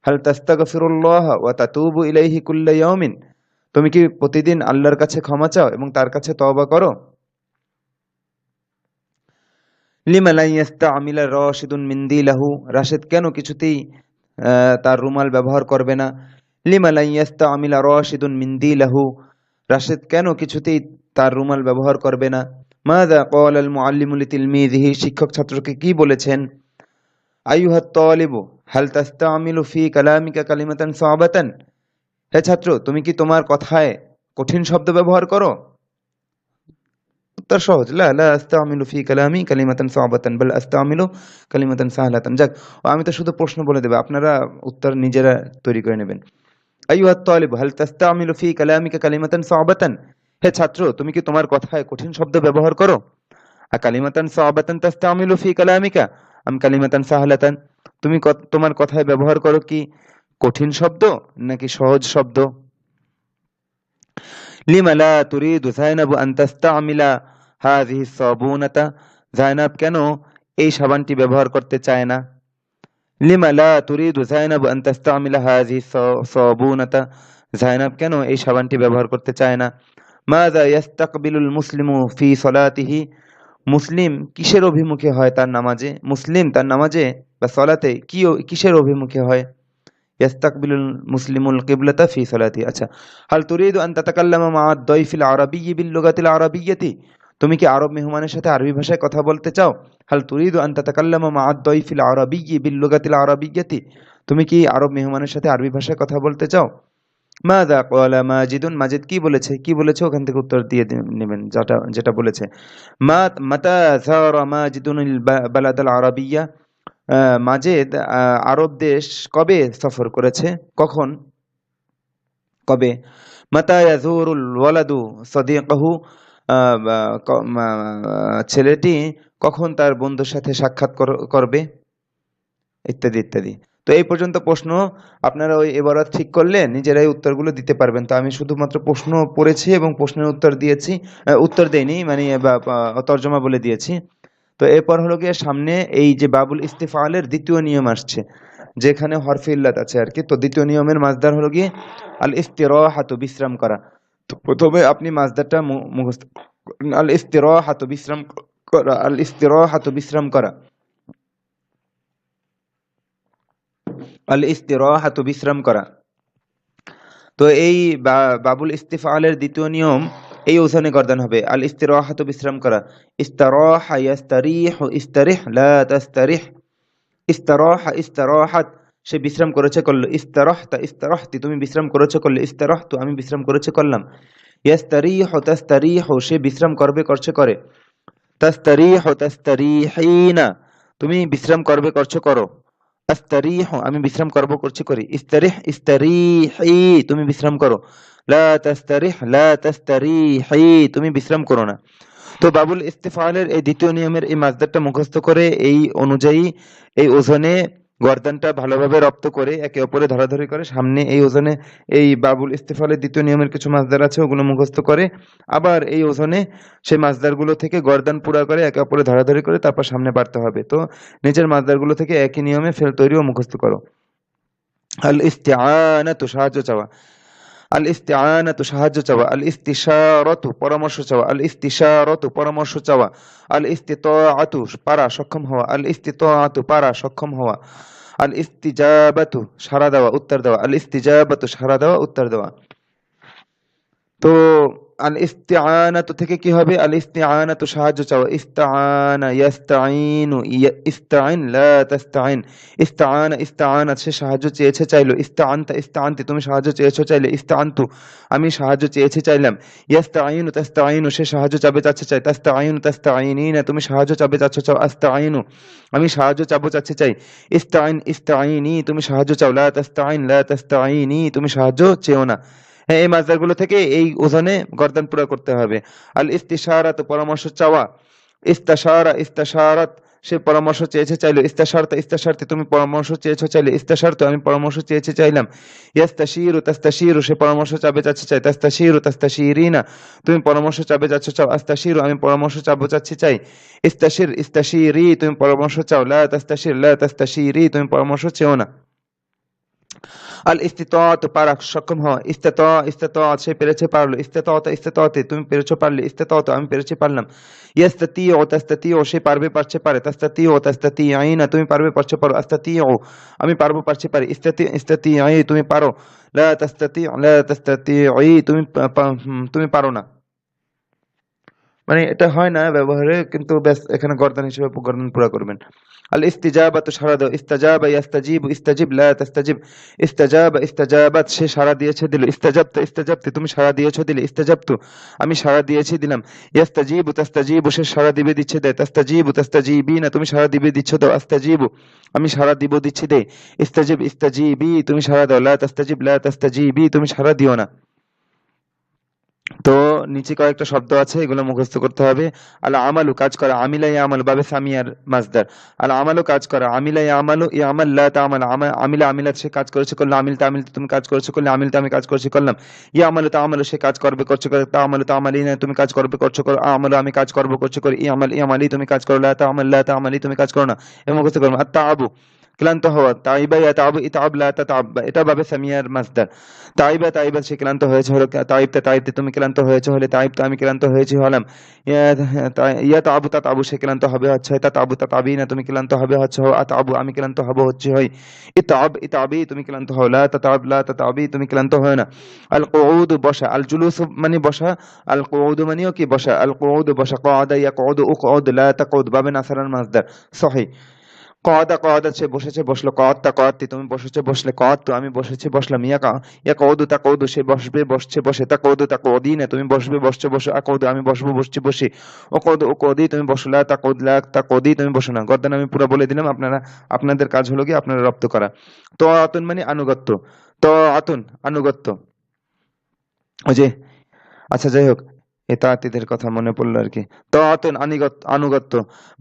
হাল তাস্তাগফিরুল্লাহ ওয়া তাতুবু ইলাইহি কুল্লা ইয়াউমিন, তুমি কি প্রতিদিন আল্লাহর কাছে ক্ষমা চাও এবং তার কাছে তওবা করো? লিমা লা ইয়াস্তামিলা রাশিদুন মিনদিলাহু, রাশিদ কেন কিছুতেই তার রুমাল ব্যবহার করবে না? লিমা লা ইয়াস্তামিলা রাশিদুন মিনদিলাহু, রাশিদ কেন কিছুতেই তার রুমাল ব্যবহার করবে না? মাযা ক্বালাল মুআল্লিমু লিতিলমিযিহি, শিক্ষক ছাত্রকে কি বলেছেন? আইয়ুহাত তালিবু হাল তাস্তামিলু ফি কালামিকা কালিমাতান সা'বাতান, হে ছাত্র, তুমি কি তোমার কথায় কঠিন শব্দ ব্যবহার করো? উত্তর সহজ, লা লা আস্তামিলু ফি কালামি কালিমাতান সা'বাতান বাল আস্তামিলু কালিমাতান সাহলাতান। যাক, আমি তো শুধু প্রশ্ন বলে দেব, আপনারা উত্তর নিজেরা তৈরি করে নেবেন। আইয়ুহাত তালিবু হাল তাস্তামিলু ফি কালামিকা কালিমাতান সা'বাতান, হে ছাত্র, তুমি কি তোমার কথায় কঠিন শব্দ ব্যবহার করো? আকালিমাতান সাআবাতান তাস্তামিলু ফি কালামিকা আম কালিমাতান সাহলাতান? তুমি তোমার কথায় ব্যবহার করো কি কঠিন শব্দ নাকি সহজ শব্দ? লিমা লা তুরিদু যায়নাবু আন তাস্তামিলা হাযিহি সাবুনাতা? যায়নাব কেন এই সাবানটি ব্যবহার করতে চায় না? লিমা লা তুরিদু যায়নাবু আন তাস্তামিলা হাযিহি সাবুনাতা? যায়নাব কেন এই সাবানটি ব্যবহার করতে চায় না? মাযা ইয়াস্তাকবিলুল মুসলিমু ফি সলাতিহি? মুসলিম কিসের অভিমুখে হয় তার নামাজে? মুসলিম তার নামাজে বা সলাতে কিসের অভিমুখে হয়? ইয়াস্তাকবিলুল মুসলিমুল কিবলাতা ফি সলাতি। আচ্ছা, হাল তুরিদু আন তাতাকাল্লামা মা আদ-দাইফিল আরাবিয়্যি বিল লুগাতিল আরাবিয়্যাতি? তুমি কি আরব মেহমানের সাথে আরবি ভাষায় কথা বলতে চাও? হাল তুরিদু আন তাতাকাল্লামা মা আদ-দাইফিল আরাবিয়্যি বিল লুগাতিল আরাবিয়্যাতি? তুমি কি আরব মেহমানের সাথে আরবি ভাষায় কথা বলতে চাও? মাযা ক্বালা মাজিদুন? মাজিদ কি বলেছে? কি বলেছে ওখান থেকে উত্তর দিয়ে নেবেন যেটা যেটা বলেছে। মাতা যারা মাজিদুনিল বালাদাল আরাবিয়্যা? মাজেদ আরব দেশ কবে সফর করেছে? কখন? কবে? মাতা ইয়াজুরুল ওয়ালাদু সাদিকাহু? ছেলেটি কখন তার বন্ধুর সাথে সাক্ষাৎ করবে? ইত্যাদি ইত্যাদি। তো এই পর্যন্ত প্রশ্ন আপনারা ওই এবারত ঠিক করলে নিজেরাই উত্তরগুলো দিতে পারবেন। তো আমি শুধুমাত্র প্রশ্ন পড়েছি এবং প্রশ্নের উত্তর দিয়েছি, উত্তর দেইনি, মানে তর্জমা বলে দিয়েছি। তো এরপর হলো গিয়ে সামনে এই যে বাবুল ইস্তিফালের দ্বিতীয় নিয়ম আসছে, যেখানে হরফে ইল্লাত আছে আর কি। তো দ্বিতীয় নিয়মের মাসদার হলো গিয়ে আল ইস্তিরাহাতু, বিশ্রাম করা। তো প্রথমে আপনি মাসদারটা মুখস্থ করুন। আল ইস্তিরাহাতু, বিশ্রাম করা। আল ইস্তিরাহাতু, বিশ্রাম করা। আল ইস্তিরাহাতু, বিশ্রাম করা। তো এই বাবুল ইস্তিফালের দ্বিতীয় নিয়ম এই ওজনে গর্দান হবে। আল ইস্তিরাহাতু, বিশ্রাম করা। ইস্তারাহা ইয়াস্তারিহু, ইস্তারিহ লা তাস্তারিহ। ইস্তারাহা ইস্তারাহাত, সে বিশ্রাম করেছে করলো। ইস্তারাহতা ইস্তারাহতি, তুমি বিশ্রাম করেছে করলে। ইস্তারাহতু, আমি বিশ্রাম করেছে করলাম। ইয়াস্তারিহু তাস্তারিহু, সে বিশ্রাম করবে করছে করে। তাস্তারিহু তাস্তারিহিনা, তুমি বিশ্রাম করবে করছো করো। আস্তারিহু, আমি বিশ্রাম করব করছি করি। ইস্তারিহ ইস্তারিহি, তুমি বিশ্রাম করো। লা তাস্তারিহ লা তাস্তারিহি, তুমি বিশ্রাম করো না। তো বাবুল ইস্তিফালের এই দ্বিতীয় নিয়মের এই মাসদারটা মুখস্থ করে এই অনুযায়ী এই ওজনে গর্দানটা ভালোভাবে রপ্ত করে একে অপরে ধরাধরি করে সামনে এই ওজনে এই বাবুল ইস্তিফালের দ্বিতীয় নিয়মের কিছু মাসদার আছে, ওগুলো মুখস্থ করে আবার এই ওজনে সেই মাসদারগুলো থেকে গর্দান পুরা করে একে অপরে ধরাধরি করে তারপর সামনে বাড়তে হবে। তো নিচের মাসদারগুলো থেকে একই নিয়মে ফেল তৈরি ও মুখস্থ করো। আল ইস্তিআনাতু, সাহায্য চাওয়া। আল ইস্তিআনাতু, সাহায্য চাওয়া। আল ইস্তিশারাতু, পরামর্শ চাওয়া। আল ইস্তিশারাতু, পরামর্শ চাওয়া। আল ইস্তিতাআতু, পারা সক্ষম হওয়া। আল ইস্তিতাআতু, পারা সক্ষম হওয়া। আল ইস্তিজাবাতু, সাড়া দেওয়া উত্তর দেওয়া। আল ইস্তিজাবাতু, সাড়া দেওয়া উত্তর দেওয়া। তো আল ইস্তিআনাতু থেকে কি হবে? আল ইস্তিআনাতু, সাহায্য চাওয়া। ইস্তাআনা ইয়াস্তাঈনু, ইস্তাঈন লা তাস্তাঈন। ইস্তাআনা ইস্তাআনা, সে সাহায্য চেয়েছে চাইলো। ইস্তাআনতা ইস্তাআনতি, তুমি সাহায্য চেয়েছো চাইলে। ইস্তাআনতু, আমি সাহায্য চেয়েছি চাইলাম। ইয়াস্তাঈনু তাস্তাঈনু, সে সাহায্য চাবে চাচ্ছে চাই। তাস্তাঈনু তাস্তাঈনিনা, তুমি সাহায্য চাবে চাচ্ছ চাও। আস্তাঈনু, আমি সাহায্য চাবো চাচ্ছে চাই। ইস্তাঈন ইস্তাঈনি, তুমি সাহায্য চাও। লা তাস্তাঈন লা তাস্তাঈনি, তুমি সাহায্য চেও না। হ্যাঁ, এই মাসদারগুলো থেকে এই ওজনে গর্দান পুরা করতে হবে। আল ইস্তিশারাত, পরামর্শ চাওয়া। ইস্তাশারা ইস্তাশারাত, সে পরামর্শ চেয়েছে চাইলো। ইস্তাশারতা ইস্তাশারতি, তুমি পরামর্শ চেয়েছো চাইলে। ইস্তাশারতু, আমি পরামর্শ চেয়েছি চাইলাম। ইয়াস্তাশিরু তাস্তাশিরু, সে পরামর্শ চাবে চাচ্ছে চাই। তাস্তাশিরু তাস্তাশিরিনা, তুমি পরামর্শ চাবে চাচ্ছ চাও। আস্তাশিরু, আমি পরামর্শ চাবো চাচ্ছি চাই। ইস্তাশির ইস্তাশিরি, তুমি পরামর্শ চাও। লা তাস্তাশির লা তাস্তাশিরি, তুমি পরামর্শ চেও না। আল ইস্তিতাআত, পারা সক্ষম হওয়া। ইস্তাতাআত, সে পেরেছে পারলো। ইস্তাতাআতা ইস্তাতাআতি, তুমি পেরেছো পারলে। ইস্তাতাআতু, আমি পেরেছি পারলাম। ইয়াস্তাতিউ তাস্তাতিউ, সে পারবে পারছে পারে। তাস্তাতিউ তাস্তাতিঈনা, তুমি পারবে পারছো পারো। আস্তাতিউ, আমি পারবো পারছি পারি। ইস্তাতিঈ, তুমি পারো। লা তাস্তাতিউ লা তাস্তাতিঈ, তুমি পারো না। মানে এটা হয় না ব্যবহারে, কিন্তু ব্যাস এখানে গর্দান হিসেবে গর্দান পুরা করবেন। আল ইস্তিজাবাতু, সাড়া দাও। ইস্তাজাবা ইয়াস্তাজিবু, ইস্তাজিব লা তাস্তাজিব। ইস্তাজাবা ইস্তাজাবাত, সে সাড়া দিয়েছে দিল। ইস্তাজাবতা ইস্তাজাবতি, তুমি সাড়া দিয়েছো দিলে। ইস্তাজাবতু, আমি সাড়া দিয়েছি দিলাম। ইয়াস্তাজিবু তাস্তাজিবু, সে সাড়া দিবে দিচ্ছে দেয়। তাস্তাজিবু তাস্তাজিবিনা, তুমি সাড়া দিবে দিচ্ছ দাও। আস্তাজিবু, আমি সাড়া দিব দিচ্ছি দে। ইস্তাজিব ইস্তাজিবি, তুমি সাড়া দাও। লা তাস্তাজিব লা তাস্তাজিবি, তুমি সাড়া দিও না। তো নিচে কয়েকটা শব্দ আছে, এগুলো মুখস্থ করতে হবে। আল আমালু কাজ করা, আমিলা ইয়ামাল বাবে সামিয়ার মাসদার। আল আমালু কাজ করা, আমিলা ইয়ামালু ইয়ামাল লা তা'মাল, আমিলা আমিলাত সে কাজ করেছে করলাম, আমিল তামিল তুমি কাজ করেছো করলে, আমিল আমি কাজ করেছি করলাম। ইয়ামালু তা'মালু সে কাজ করবে করছে করে, তা'মালু তা'মালিনা তুমি কাজ করবে করছো করো, আমালু আমি কাজ করব করছে করে, ইয়ামাল ইয়ামালি তুমি কাজ করো, লা তা'মালি তুমি কাজ করো না। এ মুখস্থ করবে। আত তাআবু ক্লান্ত হওয়া, তাইবা ইয়াতাবু ইতাব লা তাতাব, এটা বাবে সামিয়ার মাসদার। তাইবা তাইবা সে ক্লান্ত হয়েছে হলো, তাইবতে তাইবতে তুমি ক্লান্ত হয়েছে হলে, তাইবতে আমি ক্লান্ত হয়েছি হলাম। ইয়া তাবু তাতাবু সে ক্লান্ত হবে হচ্ছে হয়, তাতাবু তাতাবিনা তুমি ক্লান্ত হবে হচ্ছে হো, আতাবু আমি ক্লান্ত হব হচ্ছে হয়। ইতাব ইতাবি তুমি ক্লান্ত হও, লা তাতাবি তুমি ক্লান্ত হয় না। আল কুউদ বসা, আল জুলুস মানে বসা, আল কুউদ মানেও কি বসা, আল কুউদ বসা, ক্বাদা ইয়াকুদু উকউদ লা তাকুদ বাবে নাসারার মাসদার সহিহ। কদা কদা সে বসেছে বসলো, কদতা কদতি তুমি বসেছে বসলে, কদতু আমি বসেছি বসলাম। ইয়া কৌদু তা কৌদু সে বসবে বসছে বসে, তা কৌদু তা কৌদি না তুমি বসবে বসছে বসো, আ কৌদু আমি বসবো বসছি বসি, ও কৌদু ও কৌদি তুমি বসলা, তা কৌদলা তা কৌদি তুমি বসো না। গর্দান আমি পুরো বলে দিলাম, আপনারা আপনাদের কাজ হলো কি আপনারা রপ্ত করা। তো আতুন মানে আনুগত্য, তো আতুন আনুগত্য, ওই যে, আচ্ছা যাই হোক, এতাতিদের কথা মনে পড়লো আর কি। তাআতুন আনুগত্য।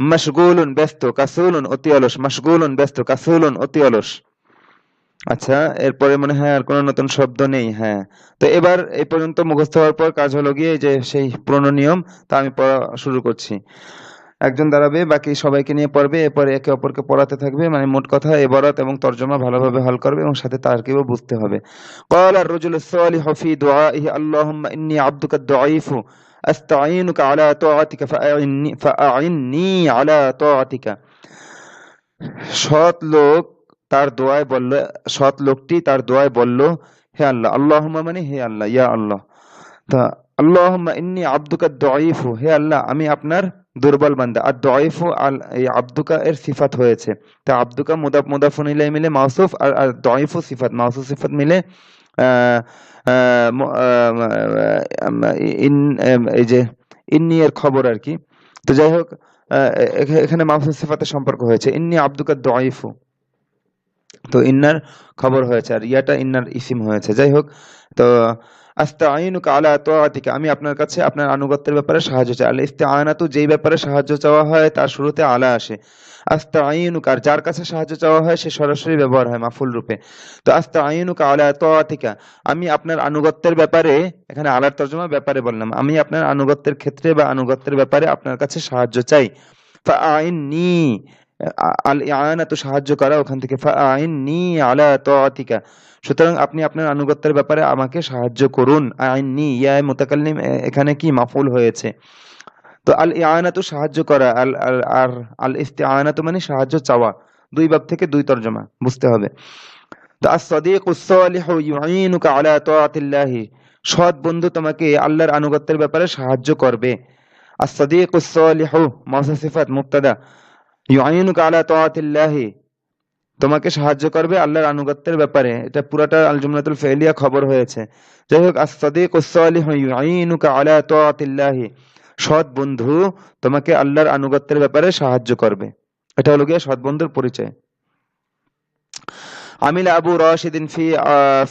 মাশগুলুন ব্যস্ত, কাসুলুন অতি অলস, মাশগুলুন ব্যস্ত, কাসুলুন অতি অলস। আচ্ছা, এরপরে মনে হয় আর কোনো নতুন শব্দ নেই। হ্যাঁ, তো এবার এই পর্যন্ত মুখস্থ হওয়ার পর কাজ হলো গিয়ে যে সেই পুরনো নিয়ম, তা আমি পড়া শুরু করছি। একজন দাঁড়াবে, বাকি সবাইকে নিয়ে পড়বে, এরপরে একে অপরকে পড়াতে থাকবে, মানে মোট কথা ইবারত এবং তর্জমা ভালোভাবে হল করবে এবং সাথে তারকিবও বুঝতে হবে। قال الرجل الصالح في دعائه اللهم إني عبدك الضعيف أستعينك على طاعتك فأعني على طاعتك। সৎ লোক তার দোয়ায় বলল, সৎ লোকটি তার দোয়ায় বলল, হে আল্লাহ, আল্লাহুম্মা মানে হে আল্লাহ, ইয়া আল্লাহ, তা আল্লাহুম্মা ইন্নী আবদুকা দঈফু, হে আল্লাহ আমি আপনার দুর্বল বান্দা। আর দঈফু আল এই আবদুকা এর সিফাত হয়েছে, তা আবদুকা মুদাফ মুদাফুন ইলাইহি মিলে মাউসুফ, আর দঈফু সিফাত, মাউসুফ সিফাত মিলে আহ, আহ, ম- আহ, ইন এই যে ইন্নি এর খবর আর কি। তো যাই হোক, এখানে মাউসুফ সিফাতের সম্পর্ক হয়েছে, ইন্নি আবদুকা দঈফু, তো ইন্নার খবর হয়েছে আর ইয়াটা ইন্নার ইসিম হয়েছে। যাই হোক, তো আস্তাঈনুকা আলা তাআতিকা আমি আপনার কাছে আপনার আনুগত্যের ব্যাপারে সাহায্য চাই। আল ইস্তিআনাতু যেই ব্যাপারে সাহায্য চাওয়া হয় তার শুরুতে আলা আসে। আস্তাঈনুকা আর যার কাছে সাহায্য চাওয়া হয় সে সরাসরি ব্যবহার হয় মাফুল রূপে। তো আস্তাঈনুকা আলা তাআতিকা আমি আপনার আনুগত্যের ব্যাপারে, এখানে আলার তর্জমা ব্যাপারে বললাম, আমি আপনার আনুগত্যের ক্ষেত্রে বা আনুগত্যের ব্যাপারে আপনার কাছে সাহায্য চাই। ফাআইননি আল ইয়ানাতু সাহায্য করা, ওখান থেকে ফাআইননি আলা তাআতিকা সুতরাং আপনি আপনার আনুগত্যের ব্যাপারে আমাকে সাহায্য করুন। আইননি ইয়া মুতাকাল্লিম এখানে কি মাফউল হয়েছে। তো আল ইয়ানাতু সাহায্য করা, আল আল আর আল ইস্তিআনাতু মানে সাহায্য চাওয়া, দুই বাব থেকে দুই তরজমা বুঝতে হবে। তো আস-সাদিকুস সালিহু ইউঈনুকা আলা তাআতিল্লাহি সৎ বন্ধু তোমাকে আল্লাহর আনুগত্যের ব্যাপারে সাহায্য করবে। আস-সাদিকুস সালিহু মাউসুফ সিফাত মুবতাদা, ইউঈনুকা আলা তাআতিল্লাহি তোমাকে সাহায্য করবে আল্লাহর আনুগত্যের ব্যাপারে, এটা পুরাটা আল জুমলাতুল ফেলিয়া খবর হয়েছে। যাই হোক, আস-সাদিকুস সালিহু ইউঈনুকা আলা তাআতিল্লাহি সৎ বন্ধু তোমাকে আল্লাহর আনুগত্যের ব্যাপারে সাহায্য করবে, এটা হলো গিয়ে সৎ বন্ধুর পরিচয়। আমিল আবু রাশিদিন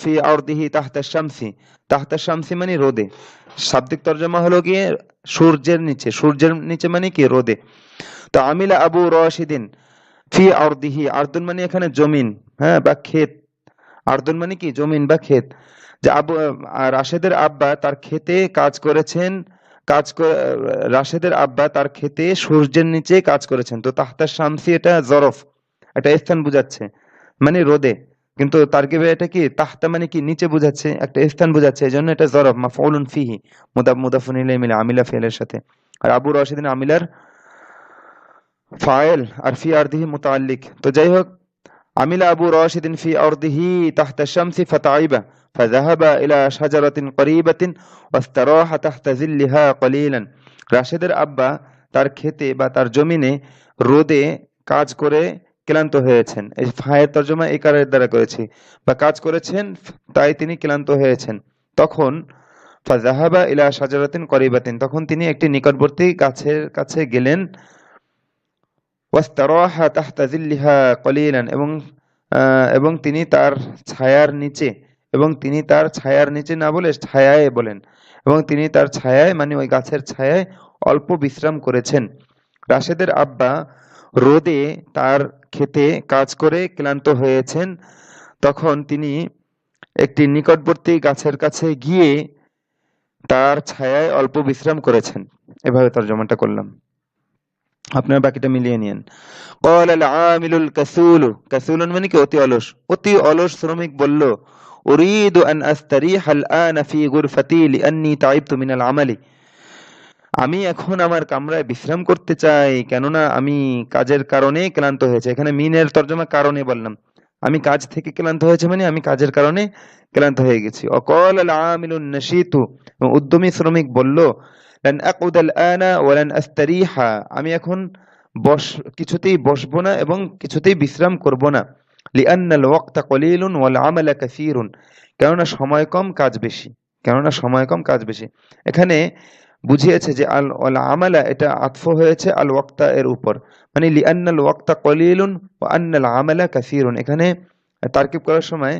ফি আরদিহি তাহতা শামসি, তাহতা শামসি মানে রোদে, শাব্দিক তরজমা হলো গিয়ে সূর্যের নিচে, সূর্যের নিচে মানে কি রোদে। তো আমিলা আবু রাশিদিন ফি আরদিহি, আরদুন মানে এখানে জমিন, হ্যাঁ, বা ক্ষেত। আরদুন মানে কি জমিন বা ক্ষেত। যে আবু রাশেদের আব্বা তার ক্ষেতে কাজ করেছেন, রাশেদের আব্বা তার ক্ষেতে সূর্যের নিচে কাজ করেছেন। তো তাহতা শামসি এটা জরফ, এটা স্থান বোঝাচ্ছে, মানে রোদে, কিন্তু তারকিবে এটা কি তাহতা মানে কি নিচে বোঝাচ্ছে, একটা স্থান বোঝাচ্ছে, এই জন্য এটা জরফ মাফউলুন ফিহি, মুদাফুন ইলাইহি মিলে আমিলা ফেলের সাথে। আর আবু রাশিদিন আমিলার ফাইল আর ফি আরদিহি মুতাআল্লিক। তো যাই হোক, আমিলা আবু রাশিদিন ফি আরদিহি তাহতা শামসি ফাতাইবা ফাযাহাবা ইলা শাজারাতিন করিবাতিন ওয়াস্তারাহা তাহতা জিল্লিহা কলিলান। রাশেদের আব্বা তার ক্ষেতে বা তার জমিনে রোদে কাজ করে ক্লান্ত হয়েছেন, এই ফায়ের তর্জমা এই কারের দ্বারা করেছি, বা কাজ করেছেন তাই তিনি ক্লান্ত হয়েছেন। তখন ফাযাহাবা ইলা শাজারাতিন করিবাতিন তখন তিনি একটি নিকটবর্তী গাছের কাছে গেলেন। ওয়াস্তারাহা তাহতা জিল্লিহা কলিলান এবং তিনি তার ছায়ার নিচে, এবং তিনি তার ছায়ার নিচে না বলে ছায়ায় বলেন, এবং তিনি তার ছায়ায় মানে ওই গাছের ছায়ায় অল্প বিশ্রাম করেছেন। রাশেদের আব্বা রোদে তার ক্ষেতে কাজ করে ক্লান্ত হয়েছেন, তখন তিনি একটি নিকটবর্তী গাছের কাছে গিয়ে তার ছায়ায় অল্প বিশ্রাম করেছেন। এভাবে তর্জমাটা করলাম, আপনার বাকিটা মিলিয়ে নিন। قال العامل الكسول كسول মানে কি অতি অলস, অতি অলস শ্রমিক বলল أريد أن أستريح الآن في غرفتي لأني تعبت من العمل। আমি এখন আমার কামরায় বিশ্রাম করতে চাই, কেননা আমি কাজের কারণে ক্লান্ত হয়েছে। এখানে মিনের তর্জমা কারণে বললাম, আমি কাজ থেকে ক্লান্ত হয়েছে মানে আমি কাজের কারণে ক্লান্ত হয়ে গেছি। অকল আল আমিলুন নাশীতু, উদ্যমী শ্রমিক বলল লান আকুদ আল আনা ওয়া লান আস্তারিহা, আমি এখন কিছুতেই বসবো না এবং কিছুতেই বিশ্রাম করব না। লিআন্নাল ওয়াক্তা কলিলুন ওয়াল আমালা কাসীরুন, কেননা সময় কম কাজ বেশি, কেননা সময় কম কাজ বেশি। এখানে বুঝিয়েছে যে আল আমালা এটা আতফ হয়েছে আল ওয়াক্তা এর উপর, মানে লিআন্নাল ওয়াক্তা কলিলুন ওয়া আন্নাল আমালা কাসীরুন। এখানে তারকিব করার সময়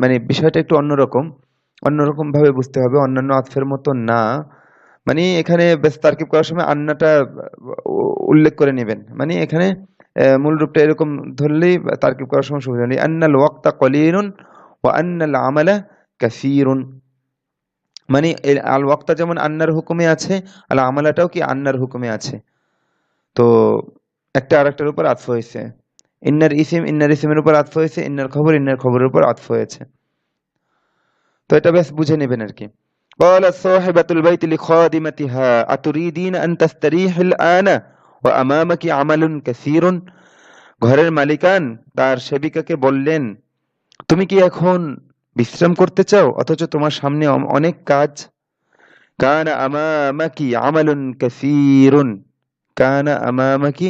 মানে বিষয়টা একটু অন্যরকম, অন্যরকম ভাবে বুঝতে হবে, অন্যান্য আতফের মতো না। মানে এখানে বেশ তারকিব করার সময় আন্নাটা উল্লেখ করে নেবেন, মানে এখানে মূল রূপটা এরকম ধরলেই তারকিব করার সময় সুবিধা নেই। আন্নাল ওয়াক্তা কলিলুন ওয়া আন্নাল আমালা কাসীরুন, মানে আল ওয়াক্তা যেমন আন্নার হুকুমে আছে, আল আমালাটাও কি আন্নার হুকুমে আছে। তো একটা আরেকটার উপর আতফ হয়েছে। ইন্নার ইসিমের উপর আতফ হয়েছে, ইন্নার খবরের উপর আতফ হয়েছে। তো এটা বেশ বুঝে নেবেন আর কি। قالت صاحبة البيت لخادمتها أتريدين أن تستريحي الآن وأمامك عمل كثير। ঘরের মালিকান তার সেবিকাকে বললেন, তুমি কি এখন বিশ্রাম করতে চাও অথচ তোমার সামনে অনেক কাজ। কানা আমামাকি আমালুন কাসীরুন, কানা আমামাকি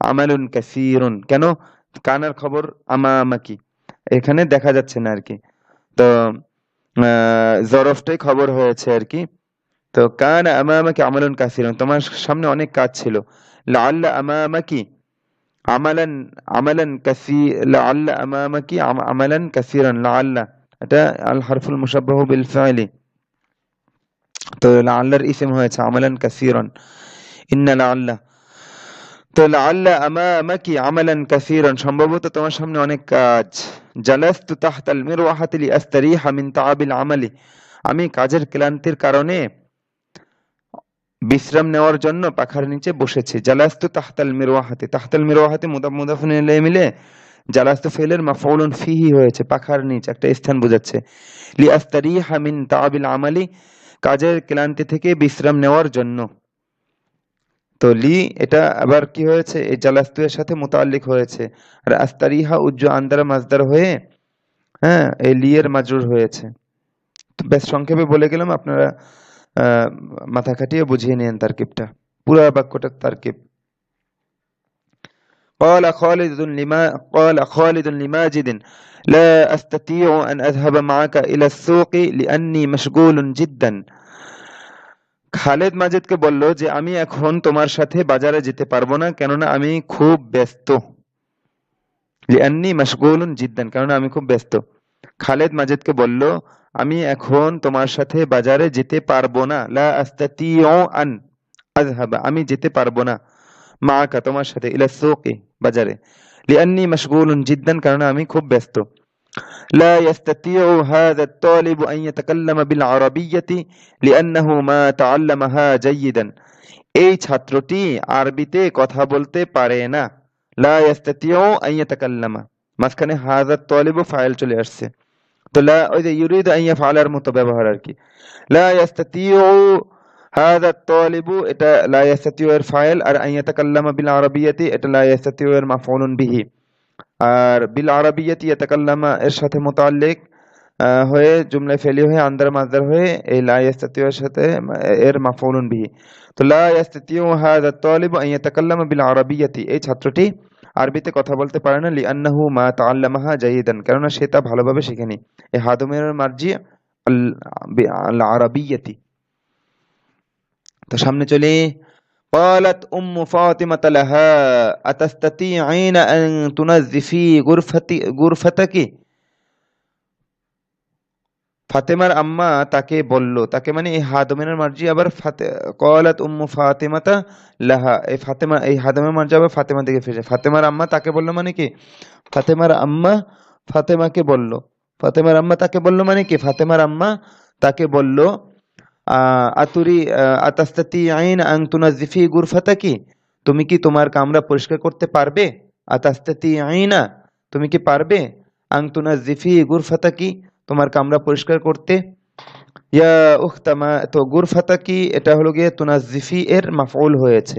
আমালুন কাসীরুন, কেন কানার খবর আমামাকি এখানে দেখা যাচ্ছে না আর কি, তো জরফটাই খবর হয়েছে আর কি। তো কানা আমামাকি আমালুন কাসীরুন, তোমার সামনে অনেক কাজ ছিল। লাআল্লা আমামাকি আমালান আমালান লাআল্লা আমামাকি আমালান কাসীরান, লাআল্লা এটা আল হারফুল মুশাব্বাহু বিল ফাইলি, তো লাআল্লার ইসম হয়েছে আমালান কাসীরান, ইন্না লাআল্লা। তো লাআল্লা আমামাকি আমালান কাসীরান, সম্ভবত তোমার সামনে অনেক কাজ। জালাস্তু তাহতাল মিরওয়াহাতি লিআস্তারিহা মিন তাআবিল আমালি, আমি কাজের ক্লান্তির কারণে বিশ্রাম নেওয়ার জন্য পাখার নিচে বসেছি। জালাস্তু তাহতাল মিরওয়াহাতি মুদাফুন ইলাইহি মিলে জালাস্তু ফেলের মাফউলুন ফিহি হয়েছে, পাখার নিচ একটা স্থান বোঝাচ্ছে। লিআস্তারিহা মিন তাআবিল আমালি, কাজের ক্লান্তি থেকে বিশ্রাম নেওয়ার জন্য। তো লি এটা আবার কি হয়েছে, এই জালাস্তু এর সাথে মুতাআল্লিক হয়েছে, আর আস্তারিহা উজ্জু আন্দারা মাজদার হয়ে হ্যাঁ এই লি এর মাজরুর হয়েছে। তো বেশ সংক্ষেপে বলে গেলাম, আপনারা মাথা খাটিয়ে বুঝিয়ে নেন তারকিবটা, পুরো বাক্যটার তারকিব। قال خالد لماجد لا أستطيع أن أذهب معك إلى السوق لأني مشغول جدا। খালেদ মাজিদকে বলল যে আমি এখন তোমার সাথে বাজারে যেতে পারবো না, কেননা আমি খুব ব্যস্ত। লিআন্নি মাশগুলুন জিদ্দান, কেননা আমি খুব ব্যস্ত। খালেদ মাজিদকে বলল আমি এখন তোমার সাথে বাজারে যেতে পারবো না। লা আস্তাতিউ আন আযহাবা, আমি যেতে পারবো না। মাআকা তোমার সাথে, ইলা সুকি বাজারে। লিআন্নি মাশগুলুন জিদ্দান, কারণ আমি খুব ব্যস্ত। لا يستطيع هذا الطالب أن يتكلم بالعربية لأنه ما تعلمها جيدا। এই ছাত্রটি আরবিতে কথা বলতে পারে না। লা ইয়াস্তাতিউ আন ইয়াতাকাল্লামা, মাঝখানে হাযা তালিবু ফাইল চলে আসছে, তো লা ওই যে ইউরিদু আন ইয়াফআলার মতো ব্যবহার আর কি। লা ইয়াস্তাতিউ হাযা তালিবু, এটা লা ইয়াস্তাতিউ এর ফাইল, আর আন ইয়াতাকাল্লামা বিল আরাবিয়াতি এটা লা ইয়াস্তাতিউ এর মাফউলুন বিহি। আর বিল আরাবিয়াতি ইয়াতাকাল্লামা এর সাথে মুতাআল্লিক হয়ে জুমলা ফেলি হয়ে আন্দার মাজদার হয়ে এই লা ইয়াস্তাতিউ এর সাথে এর মাফউলুন বিহি। তো লা ইয়াস্তাতিউ হাযা তালিবু আন ইয়াতাকাল্লামা বিল আরাবিয়াতি, এই ছাত্রটি আরবিতে কথা বলতে পারে না। লিআন্নাহু মা তাআল্লামাহা জাইদান, কারণ সে তা ভালোভাবে শেখেনি। এই হাদমের মার্জি আল আরাবিয়াতি। তো সামনে চলি। قالت أم فاطمة لها أتستطيعين أن تنظفي غرفتك। ফাতেমার আম্মা তাকে বলল, তাকে মানে এই হা দমিনের মার্জি আবার ক্বালাত উম্মু ফাতিমাতা লাহা, এই ফাতেমা এই হা দমিনের মার্জি আবার ফাতেমার দিকে ফিরে। ফাতেমার আম্মা তাকে বলল মানে কি, ফাতেমার আম্মা ফাতেমাকে বলল, ফাতেমার আম্মা তাকে বলল মানে কি, ফাতেমার আম্মা তাকে বলল আতুরি আতাস্তাতিআইন আন তুনাজ্জিফি গুরফাতাকি, তুমি কি তোমার কামরা পরিষ্কার করতে পারবে? আতাস্তাতিআইনা, তুমি কি পারবে? আন তুনাজ্জিফি গুরফাতাকি, তোমার কামরা পরিষ্কার করতে। ইয়া উখতামা, তো গুরফাতাকি এটা হলো গিয়ে তুনাজ্জিফি এর মাফউল হয়েছে,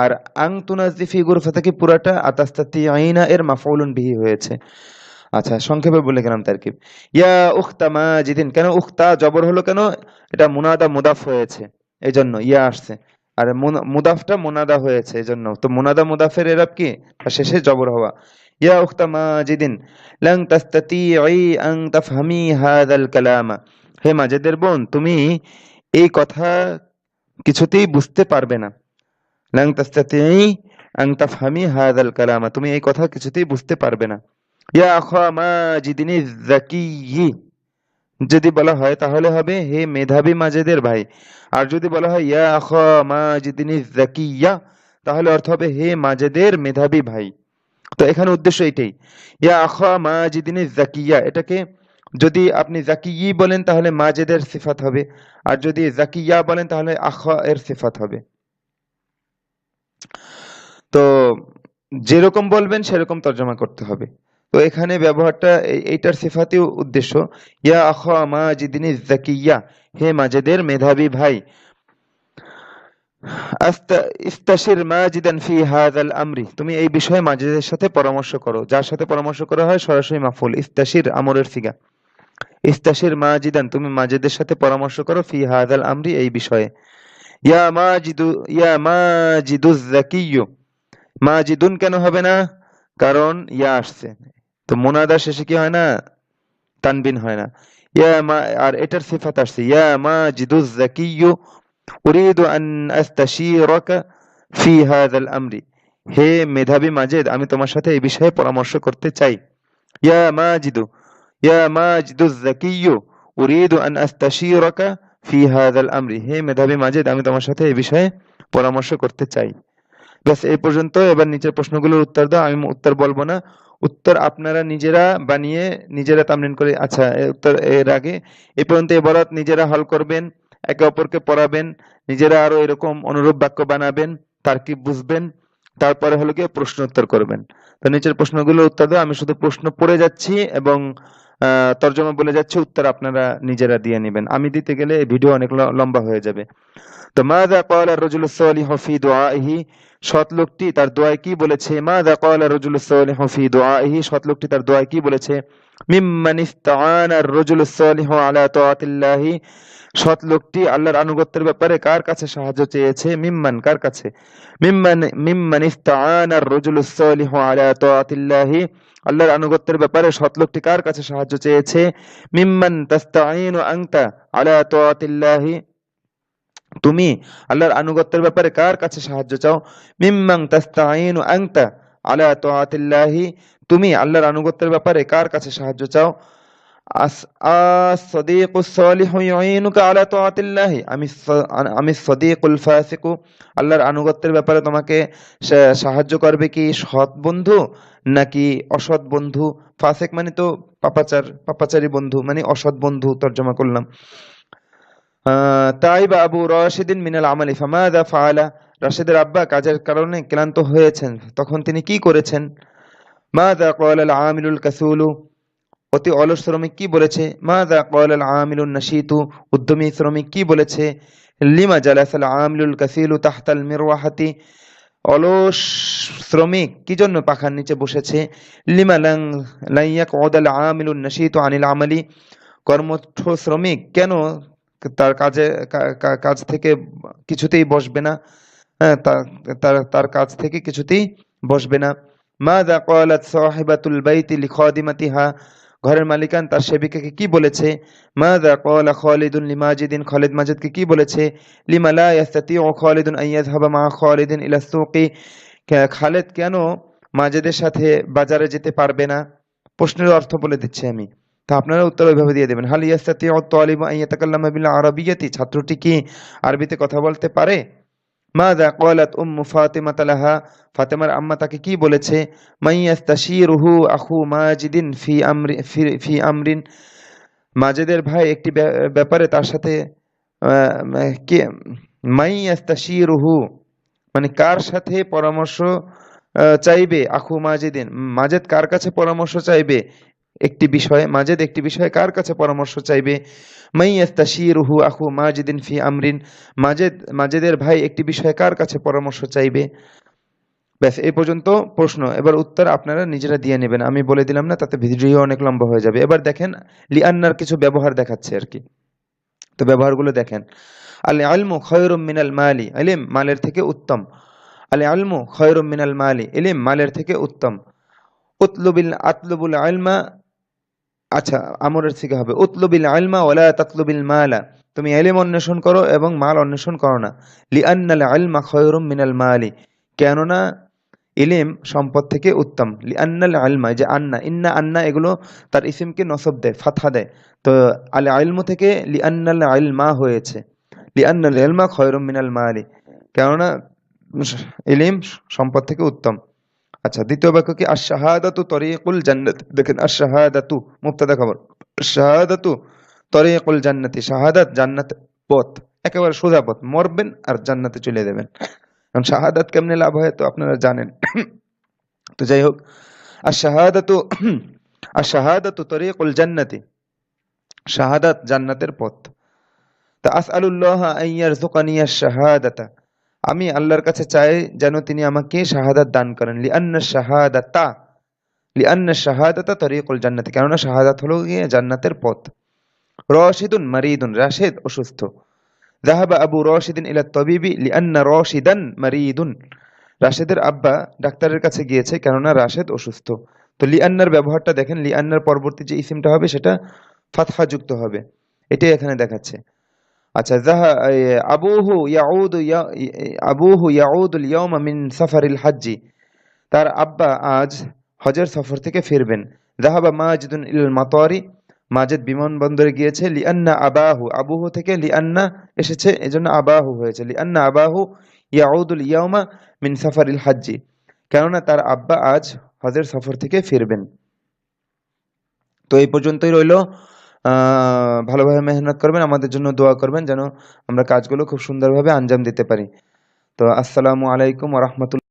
আর আং তুনাজ্জিফি গুরফাতাকি পুরাটা আতাস্তাতিআইনা এর মাফউলুন বিহি হয়েছে। আচ্ছা, সংক্ষেপে বলে গেলাম তারকিব। ইয়া উখতা মাজিদিন, কেন উখতা জবর হলো কেন? এটা মুনাদা মুদাফ হয়েছে, এই জন্য ইয়া আসছে। আর মুদাফটা মুনাদা হয়েছে এই জন্য, তো মুনাদা মুদাফের এরাব কি, তার শেষে জবর হওয়া। ইয়া উখতা মাজিদিন লাং তাস্তাতিঈ আন তাফহামি হাযাল কালামা, হে মাজেদের বোন, তুমি এই কথা কিছুতেই বুঝতে পারবে না। লাং তাস্তাতিঈ আন তাফহামি হাযাল কালামা, তুমি এই কথা কিছুতেই বুঝতে পারবে না। ইয়া আখা মাজিদিন যাকিয়্যি, যদি বলা হয় তাহলে হবে হে মেধাবী মাজেদের ভাই। আর যদি বলা হয় ইয়া আখা মাজিদিন যাকিয়্যা, তাহলে অর্থ হবে হে মাজেদের মেধাবী ভাই। তো এখানে উদ্দেশ্য এটাই, ইয়া আখা মাজিদিন যাকিয়্যা, এটাকে যদি আপনি যাকিয়্যি বলেন তাহলে মাজেদের সিফাত হবে, আর যদি যাকিয়্যা বলেন তাহলে আখা এর সিফাত হবে। তো যেরকম বলবেন সেরকম তর্জমা করতে হবে। তো এখানে ব্যবহারটা এইটার সিফাতি উদ্দেশ্য, ইয়া আখা মাজিদিন যাকিয়্যা, হে মাজেদের মেধাবী ভাই। ইস্তাশির মাজিদান ফি হাযাল আমরি, তুমি এই বিষয়ে মাজেদের সাথে পরামর্শ করো। যার সাথে পরামর্শ করা হয় সরাসরি মাফউল, ইস্তাশির আমরের সিগা। ইস্তাশির মাজিদান, তুমি মাজেদের সাথে পরামর্শ করো, ফি হাযাল আমরি এই বিষয়ে। ইয়া মাজিদু, ইয়া মাজিদুজ যাকিয়্যু, মাজিদুন কেন হবে না? কারণ ইয়া আসছে, তো মুনাদা শেষে কি হয় না, তানবিন হয় না। ইয়া মা, আর এটার সিফাত আসছে ইয়া মাজিদুজ যাকিয়্যু উরিদু আন আস্তাশীরাকা ফি হাযাল আমরি, হে মেধাবী মাজেদ, আমি তোমার সাথে এই বিষয়ে পরামর্শ করতে চাই। ইয়া মাজিদু, ইয়া মাজিদুজ যাকিয়্যু উরিদু আন আস্তাশীরাকা ফি হাযাল আমরি, হে মেধাবী মাজেদ, আমি তোমার সাথে এই বিষয়ে পরামর্শ করতে চাই। ব্যাস এই পর্যন্ত। এবার নিচের প্রশ্নগুলোর উত্তর দাও, আমি উত্তর বলবো না, উত্তর আপনারা নিজেরা বানিয়ে নিজেরা তামরিন করে, আচ্ছা উত্তর এর আগে এই পর্যন্ত এবারত নিজেরা হল করবেন, একে অপরকে পড়াবেন, নিজেরা আরো এরকম অনুরূপ বাক্য বানাবেন, তারকিব বুঝবেন, তারপরে হলো গিয়ে প্রশ্ন উত্তর করবেন। তো নিচের প্রশ্নগুলোর উত্তর দাও, আমি শুধু প্রশ্ন পড়ে যাচ্ছি এবং তর্জমা বলে যাচ্ছি, উত্তর আপনারা নিজেরা দিয়ে নেবেন, আমি দিতে গেলে এই ভিডিও অনেক লম্বা হয়ে যাবে। তো মাযা ক্বালা আর-রাজুলুস সালিহু ফি দুআইহি, সৎ লোকটি তার দোয়ায় কি বলেছে? মাযা ক্বালা আর-রাজুলুস সালিহু ফি দুআইহি, সৎ লোকটি তার দোয়ায় কি বলেছে? মিম্মান ইসতাআনা আর-রাজুলুস সালিহু আলা তাআতিল্লাহি, সৎ লোকটি আল্লাহর আনুগত্যের ব্যাপারে কার কাছে সাহায্য চেয়েছে? মিম্মান, কার কাছে? মিম্মান ইসতাআনা আর-রাজুলুস সালিহু আলা তাআতিল্লাহি, আল্লাহর আনুগত্যের ব্যাপারে সৎ লোকটি কার কাছে সাহায্য চেয়েছে? মিম্মান তাস্তাঈনু আনতা আলা তাআতিল্লাহি, তুমি আল্লাহর আনুগত্যের ব্যাপারে কার কাছে সাহায্য চাও? মিম্মান তাস্তাঈনু আনতা আলা তাআতিল্লাহি, তুমি আল্লাহর আনুগত্যের ব্যাপারে কার কাছে সাহায্য চাও? আস-সাদিকুস সালিহু ইউঈনুকা আলা তাআতিল্লাহি, আমি সাদিকুল ফাসিকু, আল্লাহর আনুগত্যের ব্যাপারে তোমাকে সাহায্য করবে কি সৎ বন্ধু নাকি অসৎ বন্ধু? ফাসিক মানে তো পাপাচারী বন্ধু, মানে অসৎ বন্ধু তর্জমা করলাম। তাইবা আবু রাশিদিন মিনাল আমালি ফামাযা ফাআলা, রাশিদের আব্বা কাজের কারণে ক্লান্ত হয়েছেন, তখন তিনি কি করেছেন? মাযা ক্বালাল আমিলুল কাসুলু, অতি অলস শ্রমিক কি বলেছে? মাযা ক্বালাল আমিলুন নাশীতু, উদ্যমী শ্রমিক কি বলেছে? লিমা জালাসাল আমিলুল কাসিলু তাহতাল মিরওয়াহাতি, অলস শ্রমিক কি জন্য পাখার নিচে বসেছে? লিমা লান ইয়াকউদাল আমিলুন নাশীতু আনিল আমালি, কর্মঠ শ্রমিক কেন তার কাজ থেকে কিছুতেই বসবে না? হ্যাঁ, তার কাজ থেকে কিছুতেই বসবে না। মাযা ক্বালাত সাহিবাতুল বাইতি লিখাদিমাতিহা, ঘরের মালিকান তার সেবিকাকে কি বলেছে? মাযা ক্বালা খালিদুন লিমাজিদিন, খালিদ মাজিদকে কি বলেছে? লিমা লা ইস্তাতিউ খালিদুন আন ইয়াযহাবা মা খালিদিন ইলা সুকি, খালিদ কেন মাজেদের সাথে বাজারে যেতে পারবে না? প্রশ্নের অর্থ বলে দিচ্ছি আমি। তা আপনারা উত্তর ওইভাবে দিয়ে দেবেন। হাল ইয়াস্তাতিউ আত-তালিবু আন ইয়াতাকাল্লামা বিল আরাবিয়্যাতি, ছাত্রটি কি আরবিতে কথা বলতে পারে? মাযা ক্বালাত উম্মু ফাতিমাতা লাহা, ফাতেমার আম্মা তাকে কি বলেছে? মান ইয়াস্তাশীরুহু আখু মাজিদিন ফি আমরিন, মাজেদের ভাই একটি ব্যাপারে তার সাথে কে মান ইয়াস্তাশীরুহু মানে কার সাথে পরামর্শ চাইবে? আখু মাজেদিন, মাজেদ কার কাছে পরামর্শ চাইবে? একটি বিষয়ে, মাজেদ একটি বিষয়ে কার কাছে পরামর্শ চাইবে? মান ইয়াস্তাশীরুহু আখু মাজিদিন ফি আমরিন, মাজেদের ভাই একটি বিষয়ে কার কাছে পরামর্শ চাইবে? ব্যাস এই পর্যন্ত প্রশ্ন। এবার উত্তর আপনারা নিজেরা দিয়ে নেবেন, আমি বলে দিলাম না, তাতে ভিডিও অনেক লম্বা হয়ে যাবে। এবার দেখেন লিআন্নার কিছু ব্যবহার দেখাচ্ছে আর কি, তো ব্যবহারগুলো দেখেন। আল ইলমু খায়রুম মিনাল মালি, ইলম মালের থেকে উত্তম। আল ইলমু খায়রুম মিনাল মালি, ইলম মালের থেকে উত্তম। আতলুবুল ইলমা, আচ্ছা আমরের থেকে হবে উতলুবিল ইলমা ওয়ালা তাতলুবিল মালা, তুমি ইলম অন্বেষণ করো এবং মাল অন্বেষণ করো না। লিআন্নাল ইলমা খায়রুম মিনাল মালি, কেননা ইলম সম্পদ থেকে উত্তম। লিআন্নাল ইলমা, যে আন্না ইন্না আন্না এগুলো তার ইসিমকে নসব দেয়, ফাতহা দেয়, তো আল ইলমু থেকে লিআন্নাল ইলমা হয়েছে। লিআন্নাল ইলমা খায়রুম মিনাল মালি, কেননা ইলম সম্পদ থেকে উত্তম। আচ্ছা দ্বিতীয় বাক্য কি? আশ-শাহাদাতু তরিকুল জান্নাত, দেখেন আশ-শাহাদাতু মুবতাদা খবর, আশ-শাহাদাতু তরিকুল জান্নাতি, শাহাদাত জান্নাতের পথ, একেবারে সোজা পথ, মরবেন আর জান্নাতে চলে যাবেন। কারণ শাহাদাত কেমনে লাভ হয় তো আপনারা জানেন। তো যাই হোক, আশ-শাহাদাতু আশ-শাহাদাতু তরিকুল জান্নাতি, শাহাদাত জান্নাতের পথ। তা আসআলুল্লাহ আন ইয়ারযুকানি আশ-শাহাদাতা, আমি আল্লাহর কাছে চাই যেন তিনি আমাকে শাহাদাত দান করেন। লিআন্না শাহাদাতা তরিকুল জান্নাতি, কেননা শাহাদাত হলো গিয়ে জান্নাতের পথ। রাশিদুন মারিদুন, রাশেদ অসুস্থ। যাহাবা আবু রাশিদিন ইলা তাবিবি লিআন্না রাশিদান মারিদুন, রাশেদের আব্বা ডাক্তারের কাছে গিয়েছে কেননা রাশেদ অসুস্থ। তো লিআন্নার ব্যবহারটা দেখেন, লিআন্নার পরবর্তী যে ইসিমটা হবে সেটা ফাতহা যুক্ত হবে, এটাই এখানে দেখাচ্ছে। আচ্ছা আবুহু ইয়াউদুল ইয়াওমা মিন সাফারিল হাজ্জি, তার আব্বা আজ হজের সফর থেকে ফিরবেন। যাহাবা মাজিদুন ইলাল মাতারি, মাজেদ বিমানবন্দরে গিয়েছে। লিআন্না আবাহু, আবুহু থেকে লিআন্না এসেছে এজন্য আবাহু হয়েছে। লিআন্না আবাহু ইয়াউদুল ইয়াওমা মিন সাফারিল হাজ্জি, কেননা তার আব্বা আজ হজের সফর থেকে ফিরবেন। তো এই পর্যন্তই রইল। ভালোভাবে মেহনত করবেন, আমাদের জন্য দোয়া করবেন যেন আমরা কাজগুলো খুব সুন্দরভাবে আঞ্জাম দিতে পারি। তো আসসালামু আলাইকুম ওয়া রাহমাতুল্লাহ।